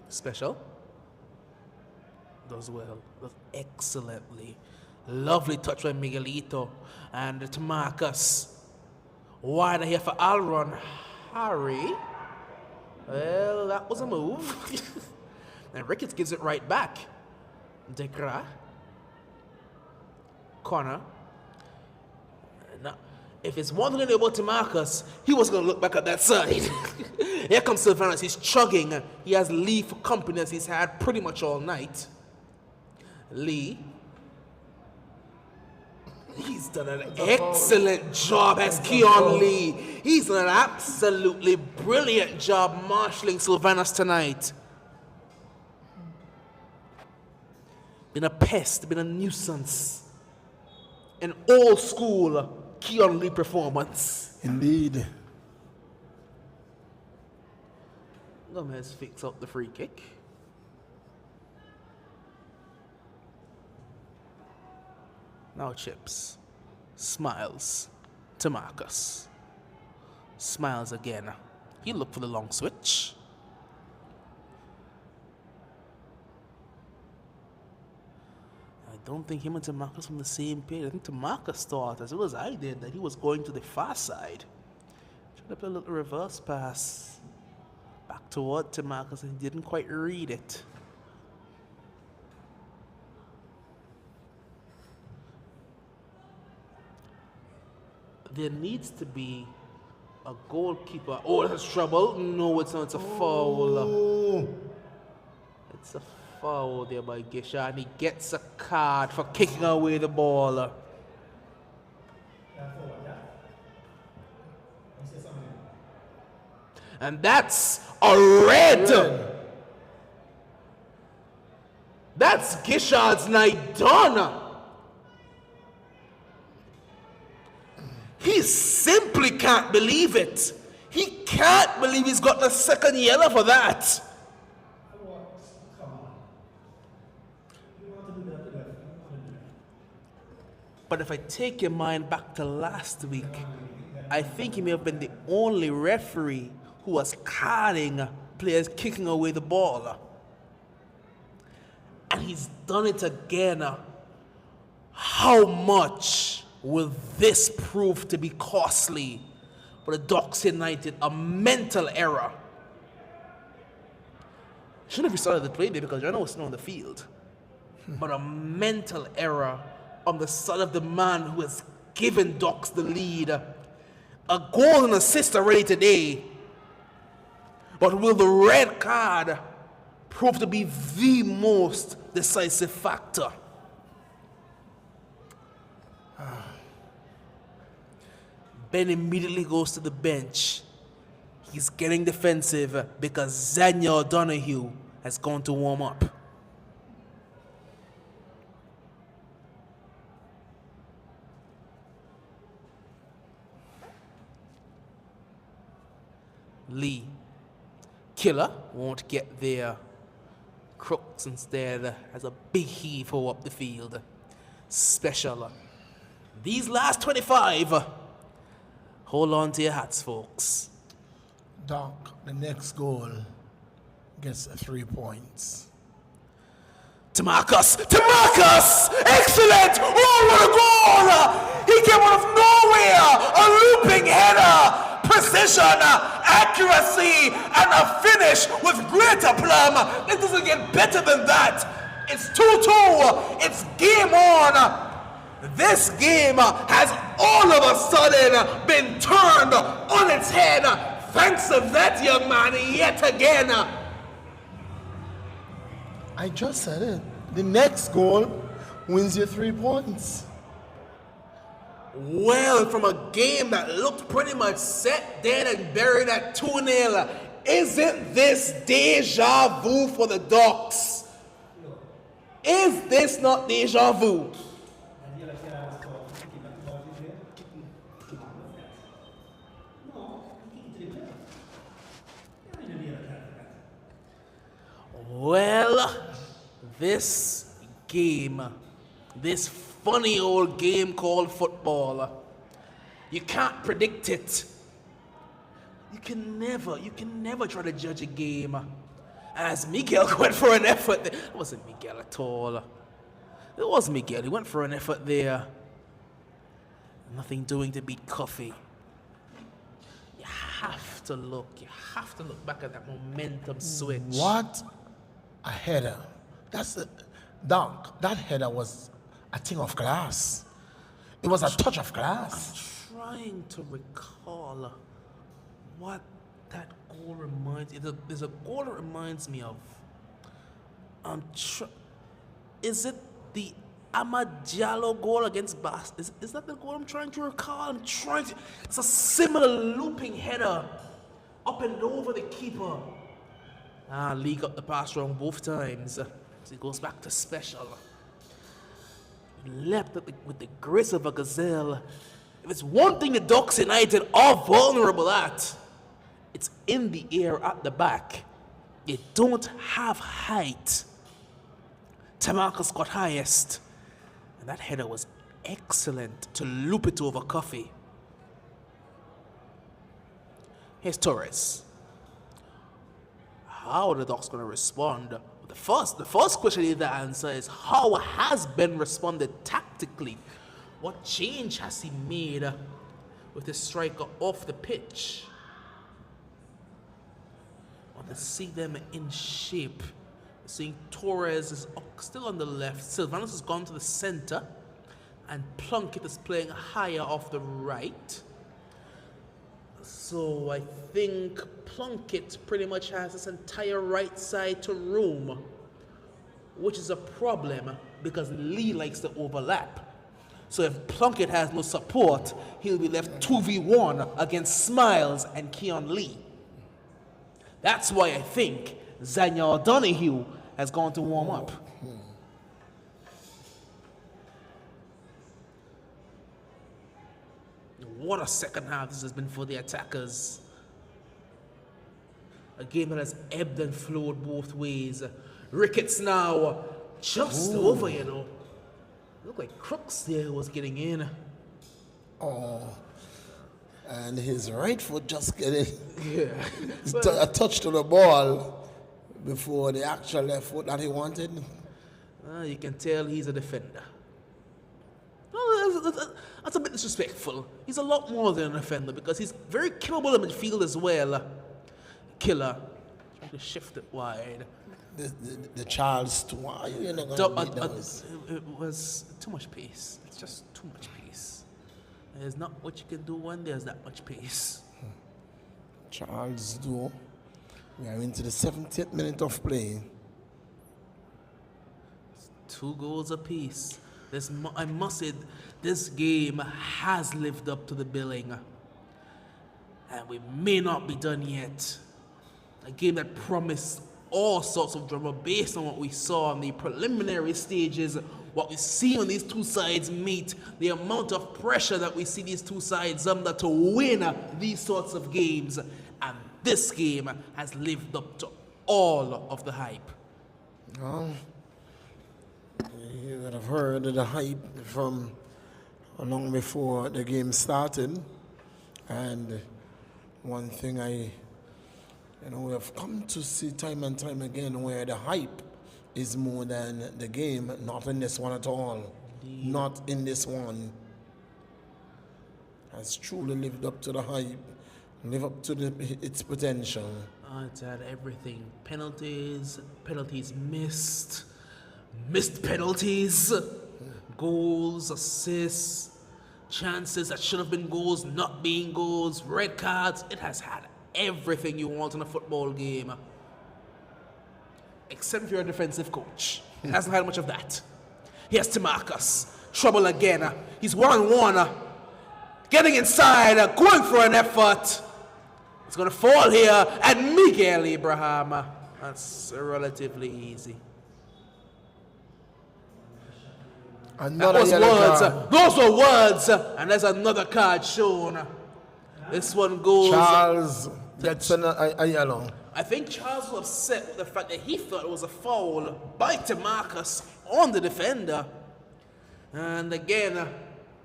Special. Does well. Does excellently. Lovely touch by Miguelito. And to Marcus. Wide here for Alron. Harry. Well, that was a move. And Ricketts gives it right back. Degra. Corner. Now, if it's one thing about to Marcus, he was going to look back at that side. Here comes Sylvanus. He's chugging. He has Lee for company as he's had pretty much all night. Lee. He's done an excellent job as Keon Lee. He's done an absolutely brilliant job marshalling Sylvanus tonight. Been a pest, been a nuisance. An old school Keon Lee performance. Indeed. Gomez picks up the free kick. Now Chips. Smiles to Marcus. Smiles again. He looked for the long switch. I don't think him and Tamarcus on the same page. I think Tamarcus thought, as well as I did, that he was going to the far side. Tried to play a little reverse pass back toward Tamarcus, and he didn't quite read it. There needs to be a goalkeeper. Oh, that's trouble. No, it's not. It's a foul. Oh. It's a foul there by Gisha, and he gets a card for kicking away the ball. And that's a red. That's Gishard's night done. He simply can't believe it. He can't believe he's got the second yellow for that. But if I take your mind back to last week, I think he may have been the only referee who was carding players kicking away the ball. And he's done it again. How much will this prove to be costly for the Docks United? A mental error. Shouldn't have restarted the play there because I know it's not on the field. But a mental error on the side of the man who has given Docks the lead. A goal and assist already today. But will the red card proved to be the most decisive factor. Ben immediately goes to the bench. He's getting defensive because Zanya O'Donoghue has gone to warm up. Lee. Killer won't get there. Crooks instead has a big heave up the field. Special. These last 25. Hold on to your hats, folks. Doc, the next goal gets 3 points. Tamarcus! Excellent! Oh, what a goal! He came out of nowhere! A looping header! Precision, accuracy, and a finish with greater plum. It doesn't get better than that. It's 2-2. It's game on. This game has all of a sudden been turned on its head. Thanks to that young man yet again. I just said it. The next goal wins you 3 points. Well, from a game that looked pretty much set, dead, and buried at 2-0, isn't this deja vu for the Ducks? Is this not deja vu? Well, this game, this funny old game called football, you can't predict it. You can never try to judge a game. As Miguel went for an effort there. It wasn't Miguel at all. It was Miguel. He went for an effort there. Nothing doing to beat Coffee. You have to look back at that momentum switch. What a header. That's the Doc. That header was a thing of glass. It was a touch of glass. I'm trying to recall what that goal reminds me. There's a goal that reminds me of. Is it the Amadiallo goal against Bass? Is that the goal I'm trying to recall? It's a similar looping header up and over the keeper. Lee got the pass wrong both times. So he goes back to special. Leapt with the grace of a gazelle. If it's one thing the Ducks United are vulnerable at, it's in the air at the back. They don't have height. Tamarcus got highest. And that header was excellent to loop it over Coffee. Here's Torres. How are the Ducks going to respond? The first question you need to answer is, how has Ben responded tactically? What change has he made with the striker off the pitch? I want to see them in shape. Seeing Torres is still on the left. Sylvanus has gone to the center. And Plunkett is playing higher off the right. So I think Plunkett pretty much has this entire right side to roam, which is a problem because Lee likes to overlap. So if Plunkett has no support, he'll be left 2v1 against Smiles and Keon Lee. That's why I think Zanya O'Donoghue has gone to warm up. What a second half this has been for the attackers. A game that has ebbed and flowed both ways. Ricketts now just over, you know. Looked like Crooks there was getting in. Oh, and his right foot just getting Yeah. a touch to the ball before the actual left foot that he wanted. You can tell he's a defender. That's a bit disrespectful. He's a lot more than a defender because he's very capable in midfield as well. Killer. Trying to shift it wide. The Charles Stewart, you know, it was too much pace. It's just too much pace. There's not what you can do when there's that much pace. Charles Stewart. We are into the 70th minute of play. 2 goals apiece. I must say, this game has lived up to the billing. And we may not be done yet. A game that promised all sorts of drama based on what we saw in the preliminary stages, what we see when these two sides meet, the amount of pressure that we see these two sides under to win these sorts of games. And this game has lived up to all of the hype. Well, you would have heard the hype from long before the game started. And one thing we have come to see time and time again where the hype is more than the game. Not in this one at all. Indeed. Not in this one. Has truly lived up to the hype, live up to its potential. It's had everything. Penalties missed penalties, goals, assists, chances that should have been goals not being goals, red cards. It has had everything you want in a football game. Except if you're a defensive coach. It hasn't had much of that. Here's Timarcus. Trouble again. He's one-on-one. Getting inside, going for an effort. It's going to fall here, and Miguel Abraham. That's relatively easy. Another Those were words, and there's another card shown. This one goes. Charles gets a yellow. I think Charles was upset with the fact that he thought it was a foul by Timarcus on the defender. And again,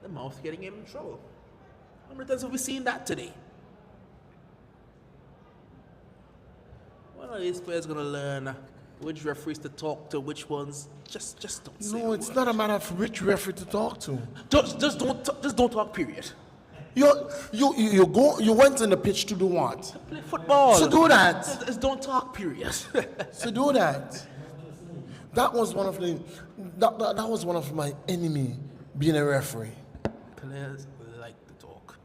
the mouth getting him in trouble. How many times have we seen that today? When are these players going to learn which referees to talk to, which ones? Just don't say. No, it's not a matter of which referee to talk to. Just don't talk, period. You went on the pitch to do what? Play football. So do that. Just don't talk, period. So do that. That was one of my enemy being a referee. Players like to talk.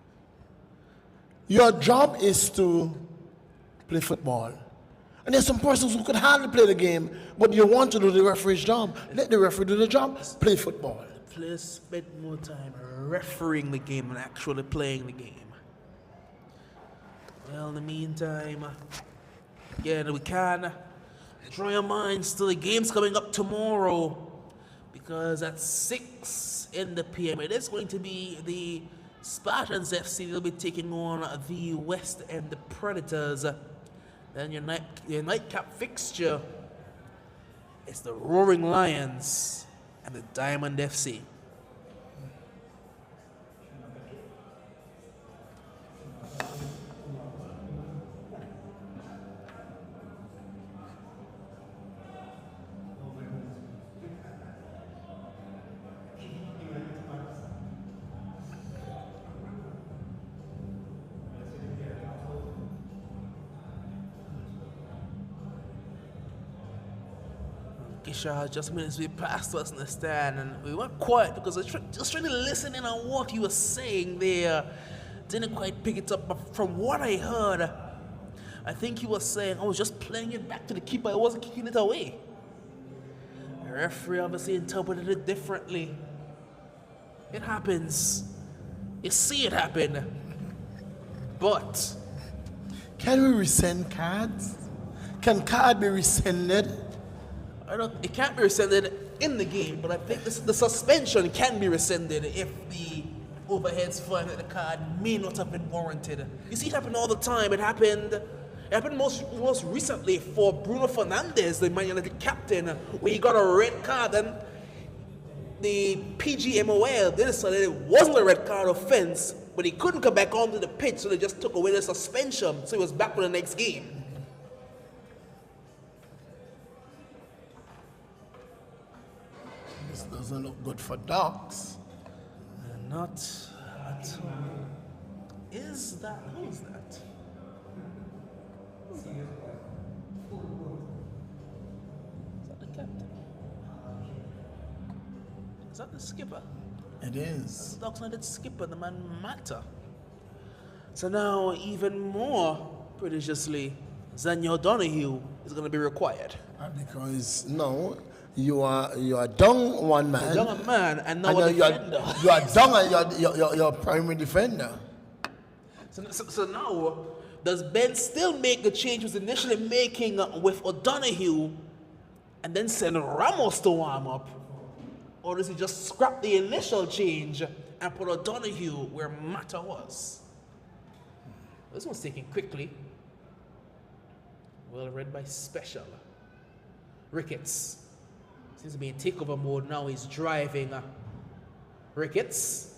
Your job is to play football. And there's some persons who could hardly play the game, but you want to do the referee's job. Let the referee do the job. Play football. The players spend more time refereeing the game than actually playing the game. Well, in the meantime, again, we can draw your minds to the games coming up tomorrow, because at 6 in the PM, it is going to be the Spartans FC. They'll be taking on the West End Predators. Then your nightcap fixture is the Roaring Lions and the Diamond FC. Just minutes we passed us in the stand, and we went quiet because I was just trying to listen in on what you were saying there. Didn't quite pick it up, but from what I heard, I think you were saying I was just playing it back to the keeper. I wasn't kicking it away. The referee obviously interpreted it differently. It happens. You see it happen. But can we rescind cards? Can card be rescinded? It can't be rescinded in the game, but I think the suspension can be rescinded if the overheads find that the card may not have been warranted. You see it happen all the time. It happened most recently for Bruno Fernandes, the Man United captain, where he got a red card, and the PGMOL, they decided it wasn't a red card offense, but he couldn't come back onto the pitch, so they just took away the suspension, so he was back for the next game. Doesn't look good for dogs. Not at all. Who is that? Is that the captain? Is that the skipper? It is. The Dogs United skipper, the man Mata. So now, even more prodigiously, Zanyo Donahue is going to be required. Because no, you are down one man. Down a man and now and a you are, defender. you are down and you're primary defender. So now, does Ben still make the change he was initially making with O'Donoghue and then send Ramos to warm up? Or does he just scrap the initial change and put O'Donoghue where Mata was? This one's taken quickly. Well read by Special. Ricketts seems to be in takeover mode now. He's driving. Ricketts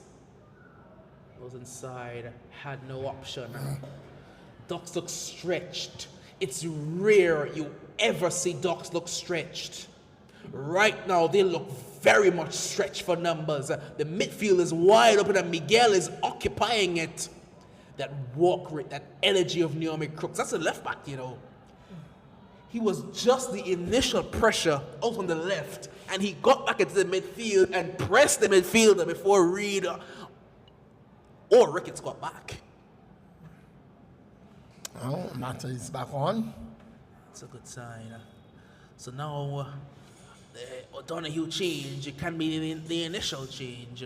goes inside, had no option. Ducks look stretched. It's rare you ever see Ducks look stretched. Right now, they look very much stretched for numbers. The midfield is wide open and Miguel is occupying it. That walk rate, that energy of Naomi Crooks. That's a left back, you know. He was just the initial pressure out on the left, and he got back into the midfield and pressed the midfielder before Reed or Ricketts got back. Oh, Mata is back on. It's a good sign. So now the O'Donoghue change, it can be the initial change.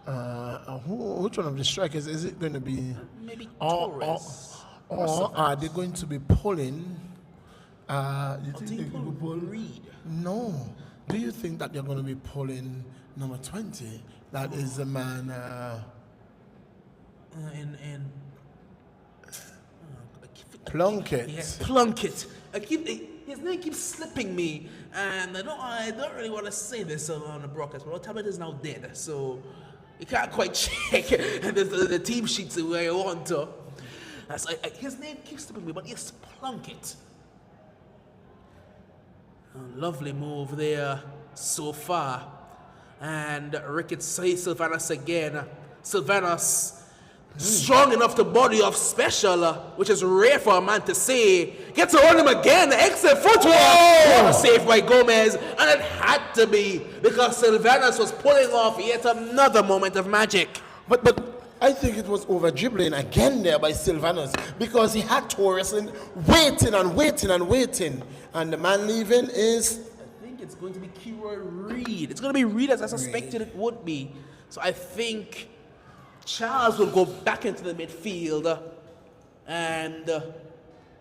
Which one of the strikers is it going to be? Maybe Torres. Or are they going to be pulling? You think they could pull Reed. No. Do you think that they're going to be pulling number 20? That is the man. Plunkett. Yes, Plunkett. His name keeps slipping me, and I don't really want to say this on the broadcast, but Otabet is now dead, so you can't quite check the team sheets the way I want to. His name keeps slipping me, but yes, Plunkett. Lovely move there so far. And Ricketts says Sylvanas again. Sylvanas, strong enough to body off Special, which is rare for a man to say. Gets on him again. Excellent footwork. What a save by Gomez. And it had to be because Sylvanas was pulling off yet another moment of magic. But I think it was over dribbling again there by Sylvanas because he had Torres in waiting and waiting and waiting. And the man leaving is... I think it's going to be Kiroy Reed. It's going to be Reed as I suspected it would be. So I think Charles will go back into the midfield and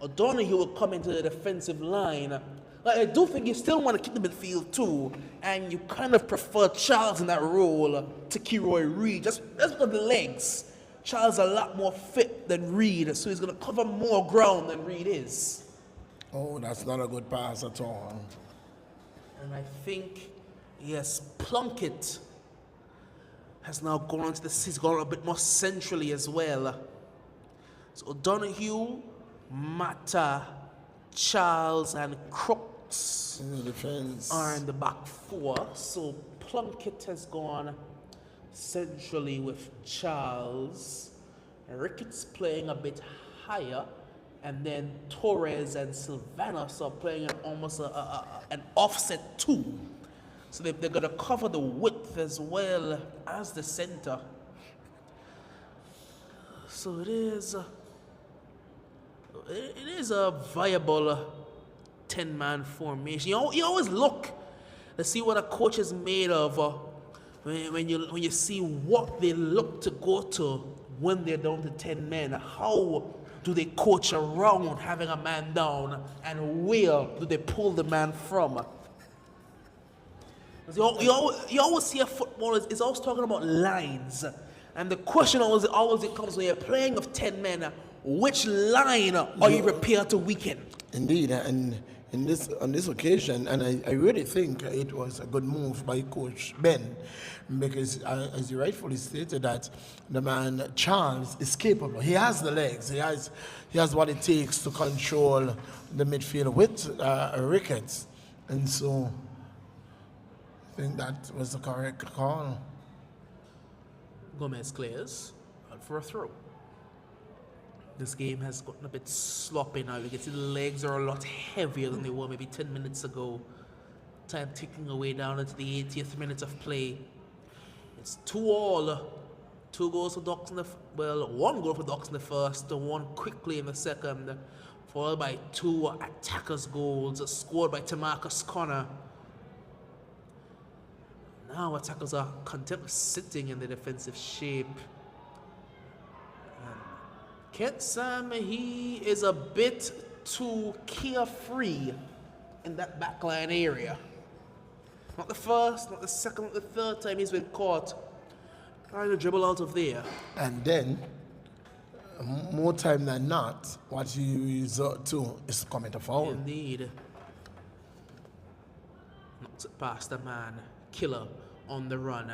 O'Donoghue will come into the defensive line. I do think you still want to keep the midfield too, and you kind of prefer Charles in that role to Kiroy Reed. Just because of the legs. Charles is a lot more fit than Reed, so he's going to cover more ground than Reed is. Oh, that's not a good pass at all. And I think, yes, Plunkett has now gone into this. He's gone a bit more centrally as well. So O'Donoghue, Mata, Charles, and Crooks in the defense are in the back four. So Plunkett has gone centrally with Charles. Ricketts playing a bit higher. And then Torres and Sylvanas are playing almost an offset two. So they're going to cover the width as well as the center. So it is a viable 10-man formation. You always look to see what a coach is made of when you see what they look to go to when they're down to 10 men. How do they coach around having a man down, and where do they pull the man from? You always see a footballer is always talking about lines, and the question always comes when you're playing of 10 men, which line are you prepared to weaken? Indeed, and on this occasion, and I really think it was a good move by Coach Ben, because as you rightfully stated, that the man Charles is capable. He has the legs. He has what it takes to control the midfield with Ricketts, and so I think that was the correct call. Gomez clears for a throw. This game has gotten a bit sloppy now. You can see the legs are a lot heavier than they were maybe 10 minutes ago. Time ticking away down into the 80th minute of play. It's 2-2. 2 goals for Ducks in the... Well, 1 goal for Ducks in the first, 1 quickly in the second, followed by 2 attackers' goals scored by Tamarcus Connor Now attackers are content with sitting in the defensive shape. Kent Sam, he is a bit too carefree in that backline area. Not the first, not the second, not the third time he's been caught trying to dribble out of there. And then, more time than not, what you resort to is commit a foul. Indeed. Knocks it past the man. Killer on the run.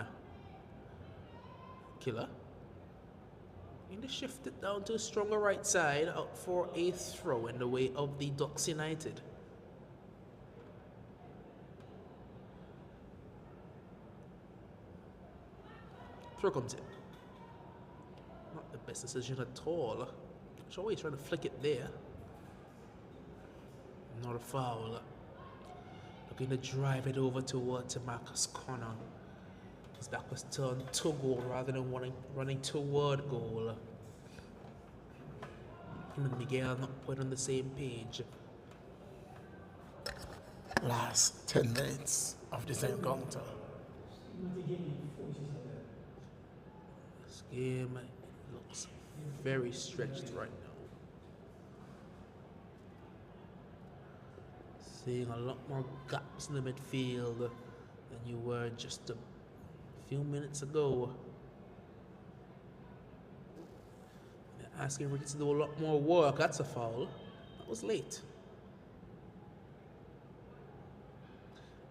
Killer. Going to shift it down to a stronger right side out for a throw in the way of the Ducks United. Throw comes in. Not the best decision at all. Sure, he's trying to flick it there. Not a foul. Looking to drive it over to Marcus Connor. His back was turned to goal rather than running toward goal. Him and Miguel not quite on the same page. Last 10 minutes of this encounter. This game looks very stretched right now. Seeing a lot more gaps in the midfield than you were just a few minutes ago. They're asking Ricky to do a lot more work. That's a foul. That was late.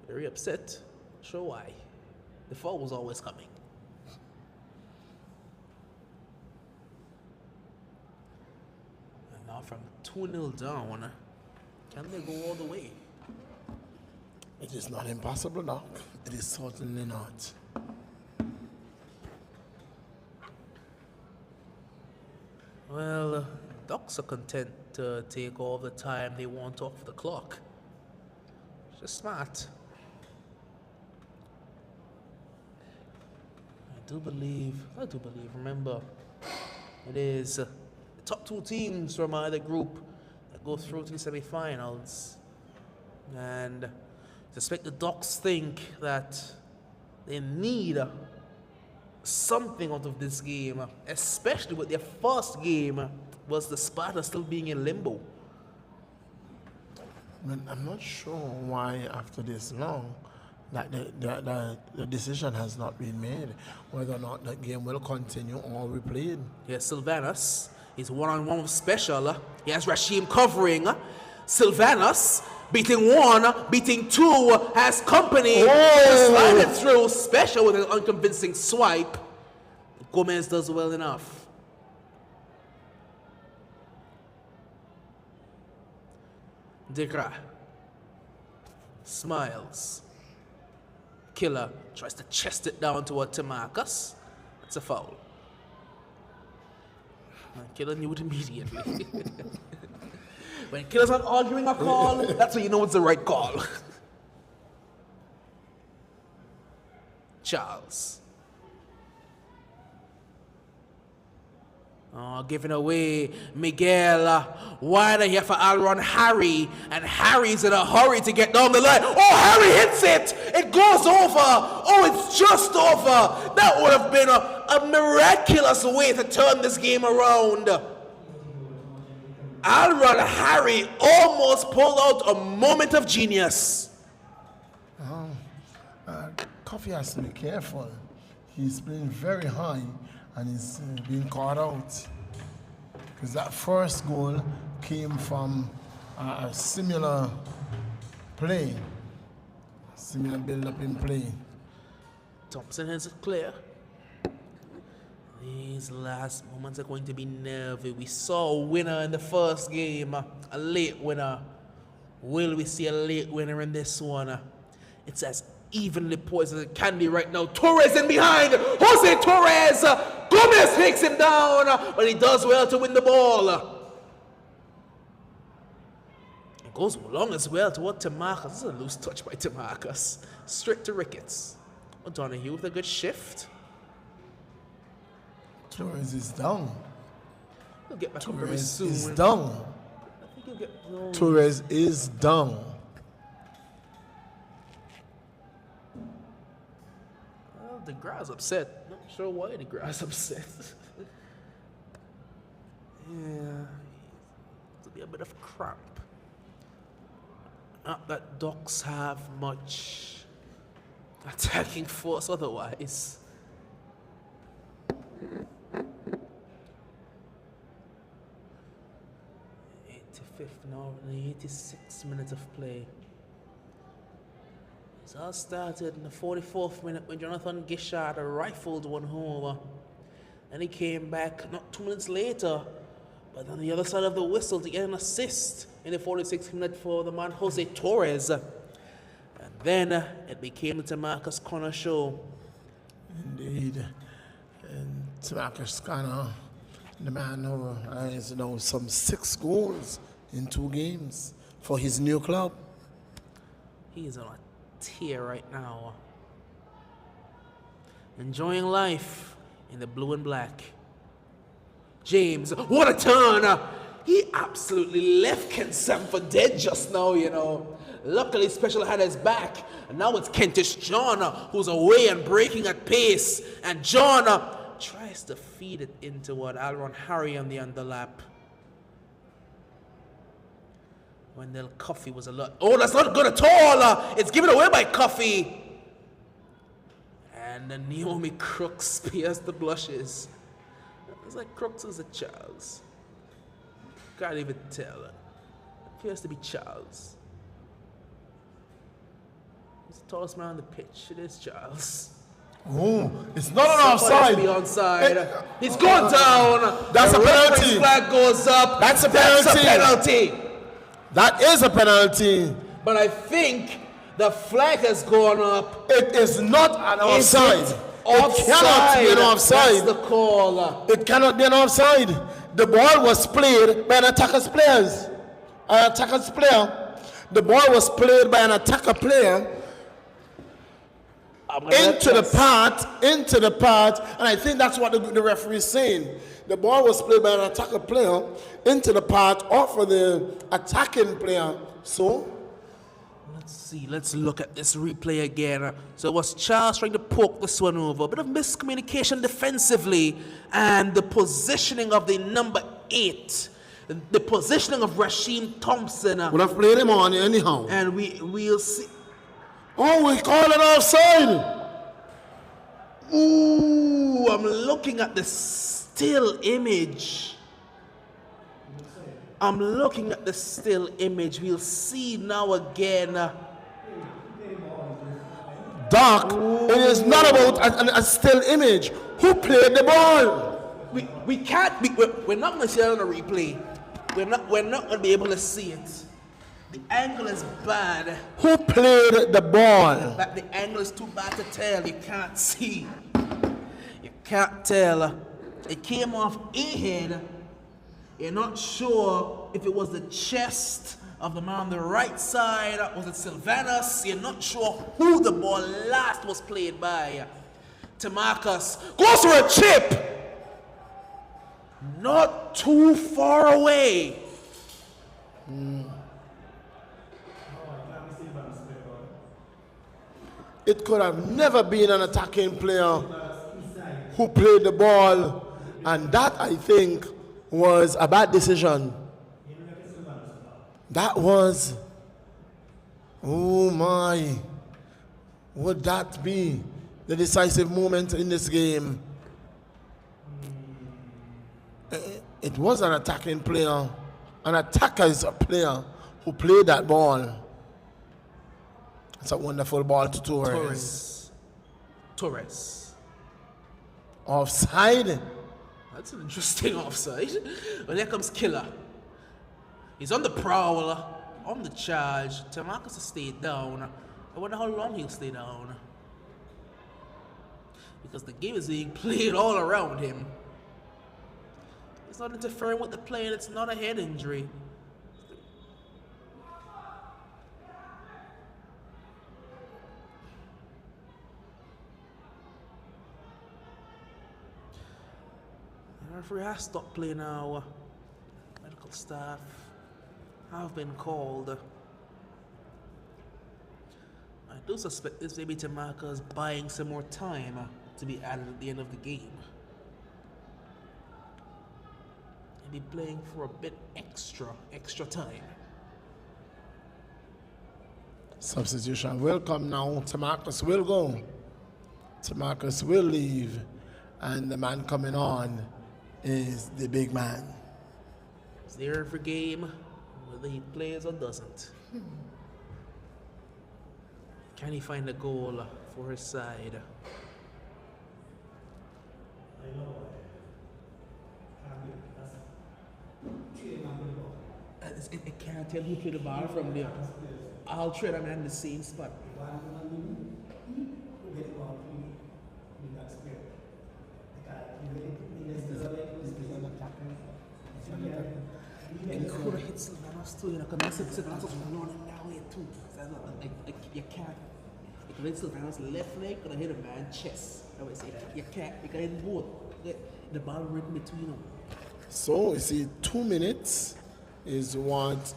Very upset. Sure why. The foul was always coming. And now from 2-0 down, can they go all the way? It is not impossible, Doc. It is certainly not. Well, Ducks are content to take all the time they want off the clock. It's just smart. I do believe, remember, it is the top two teams from either group that go through to the semi-finals. And I suspect the Ducks think that they need something out of this game, especially with their first game was the Sparta still being in limbo. I'm not sure why after this long that the decision has not been made whether or not the game will continue or be played. Yes, Sylvanus is one-on-one with Special. He has Rashim covering. Sylvanus beating one, beating two, has company. Slided through Special with an unconvincing swipe. Gomez does well enough. Degra smiles. Killer tries to chest it down toward Marcus. That's a foul. And Killer knew it immediately. When Killer's not arguing a call, that's when you know it's the right call. Charles. Oh, giving away Miguel. Wide here for Alron Harry. And Harry's in a hurry to get down the line. Oh, Harry hits it. It goes over. Oh, it's just over. That would have been a miraculous way to turn this game around. Alron Harry almost pulled out a moment of genius. Coffee has to be careful. He's playing very high and he's being caught out. Because that first goal came from a similar play, similar build-up in play. Thompson has it clear. These last moments are going to be nervy. We saw a winner in the first game, a late winner. Will we see a late winner in this one? It's as evenly poised as it can be right now. Torres in behind. Jose Torres. Gomez takes him down, but he does well to win the ball. It goes long as well toward Tamarcus. This is a loose touch by Tamarcus. Straight to Ricketts. O'Donoghue with a good shift. Torres is down. He'll get back up very Torres soon. is down. I think he'll get Torres is down. the grass upset. Not sure why the grass upset. Yeah, it'll be a bit of cramp. Not that Ducks have much attacking force otherwise. 85th now, in the 86 minutes of play. It all started in the 44th minute when Jonathan Gishard rifled one home. And he came back not 2 minutes later, but on the other side of the whistle to get an assist in the 46th minute for the man Jose Torres. And then it became the Tamarcus Connor show. Indeed. And Tamarcus Connor, the man who has now some 6 goals in 2 games for his new club. He's on a tear right now. Enjoying life in the blue and black. James, what a turn! He absolutely left Ken Sam for dead just now, you know. Luckily, Special had his back. And now it's Kentish John who's away and breaking at pace. And John tries to feed it into what Alron Harry on the underlap. Wendell Coffey was a lot. Oh, that's not good at all! It's given away by Coffey. And then Naomi Crooks spears the blushes. It's like Crooks is a Charles. Can't even tell. Appears to be Charles. He's the tallest man on the pitch. It is Charles. Oh, it's not an offside. Be onside. He's gone down. That's the a penalty. Flag goes up. That's a penalty. That's a penalty. That is a penalty. But I think the flag has gone up. It is not an offside. Offside. It cannot be an offside. That's the call. It cannot be an offside. The ball was played by an attacker's players. An attacker's player. The ball was played by an attacker player into the part, and I think that's what the referee is saying. The ball was played by an attacker player into the part of the attacking player. So let's see, let's look at this replay again. So it was Charles trying to poke this one over. A bit of miscommunication defensively, and the positioning of the number 8. The positioning of Rasheem Thompson. Would have played him on anyhow. And we'll see. Oh, we call it offside. Ooh, I'm looking at the still image. I'm looking at the still image. We'll see now again. Doc, it is not about a still image. Who played the ball? We can't. We're not going to see it on a replay. We're not going to be able to see it. The angle is bad. Who played the ball? But the angle is too bad to tell. You can't see. You can't tell. It came off ahead. You're not sure if it was the chest of the man on the right side. Was it Sylvanus? You're not sure who the ball last was played by. Tamarcus goes for a chip. Not too far away. It could have never been an attacking player who played the ball, and that, I think, was a bad decision. That was, oh my, would that be the decisive moment in this game? It was an attacking player. An attacker is a player who played that ball. It's a wonderful ball to Torres. Offside? That's an interesting offside. But here comes Killer. He's on the prowl, on the charge. Tamarcus has stayed down. I wonder how long he'll stay down. Because the game is being played all around him. He's not interfering with the play, and it's not a head injury. The referee has stopped play now. Medical staff have been called. I do suspect this may be Tamarcus buying some more time. to be added at the end of the game. He'll be playing for a bit extra time. Substitution will come now. Tamarcus will go. Tamarcus will leave. And the man coming on is the big man. He's there every game, whether he plays or doesn't. Can he find a goal for his side? I can't tell who played the ball from there. I'll trade him in the same spot. And he could have hit Sylvanos too, because Sylvanos was running on him that way too. You can't. You could hit Sylvanos left leg, could have hit a man's chest. I would say you can't. You can hit both. The ball right in between them. So, you see, 2 minutes is what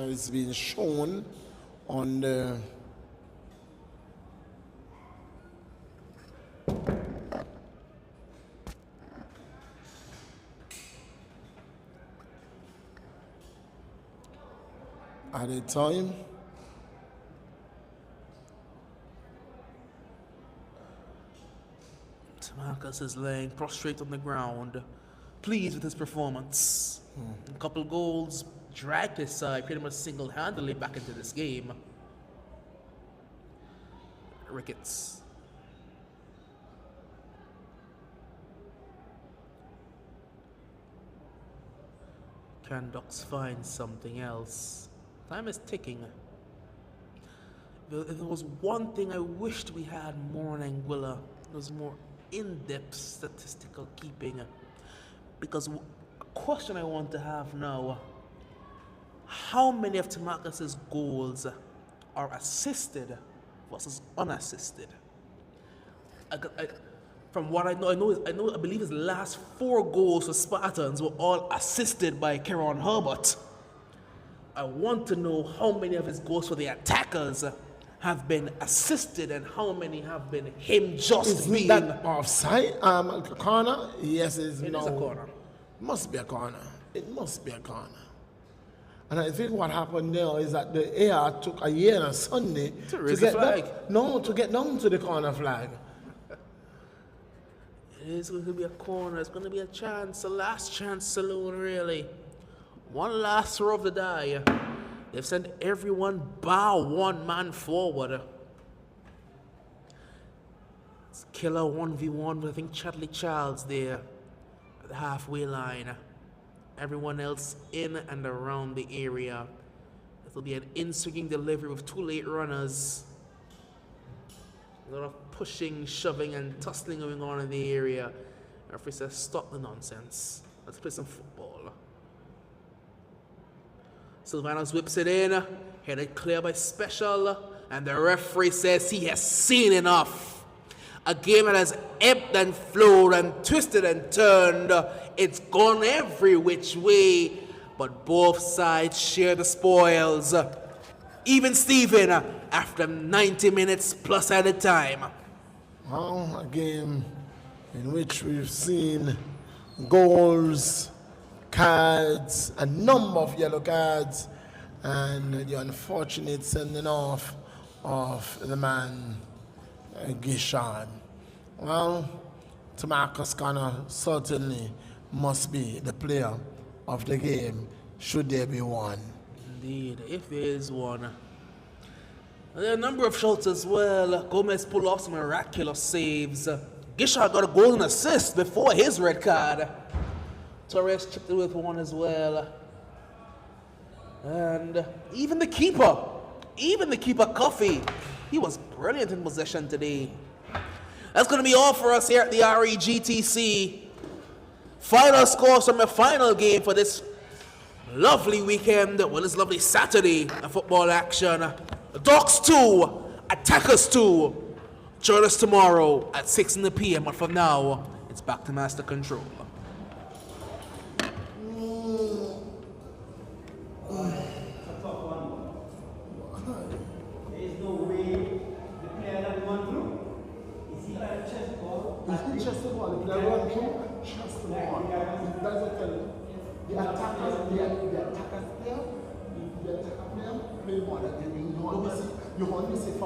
is being shown on the at a time. Tamarcus is laying prostrate on the ground, pleased with his performance. A couple goals dragged his side pretty much single-handedly back into this game. Ricketts. Can Ducks find something else? Time is ticking. If there was one thing I wished we had more in Anguilla, it was more in-depth statistical keeping. Because a question I want to have now, how many of Tamarcus's goals are assisted versus unassisted? From what I believe his last 4 goals for Spartans were all assisted by Kieran Herbert. I want to know how many of his goals for the attackers have been assisted and how many have been him just being. That offside? Corner? Yes, It is a corner. Must be a corner. It must be a corner. And I think what happened there is that the AR took a year and a Sunday to raise the flag. To get down to the corner flag. It is going to be a corner. It's going to be a chance, a last chance saloon, really. One last throw of the die. They've sent everyone bar one man forward. It's killer 1v1 with, I think, Chadley Childs there at the halfway line. Everyone else in and around the area. It'll be an in-swinging delivery with 2 late runners. A lot of pushing, shoving, and tussling going on in the area. Referee says, stop the nonsense. Let's play some football. Sylvanos whips it in, headed clear by Special, and the referee says he has seen enough. A game that has ebbed and flowed and twisted and turned. It's gone every which way, but both sides share the spoils. Even Steven, after 90 minutes plus at a time. Well, a game in which we've seen goals, cards, a number of yellow cards, and the unfortunate sending off of the man Gishard. Well, Tamarcus Connor certainly must be the player of the game, should there be one. Indeed, if there is one. There are a number of shots as well. Gomez pulled off some miraculous saves. Gishard got a goal and assist before his red card. Torres chipped it with one as well. And even the keeper, Coffey, he was brilliant in possession today. That's going to be all for us here at the REGTC. Final scores from the final game for this lovely weekend, well, this lovely Saturday of football action. Dogs 2, Attackers 2. Join us tomorrow at 6 p.m. But for now, it's back to Master Control. There is no way the player that went through is he like a chess ball. trust the ball. It doesn't tell you. The attackers player, the attacker player play more than you only see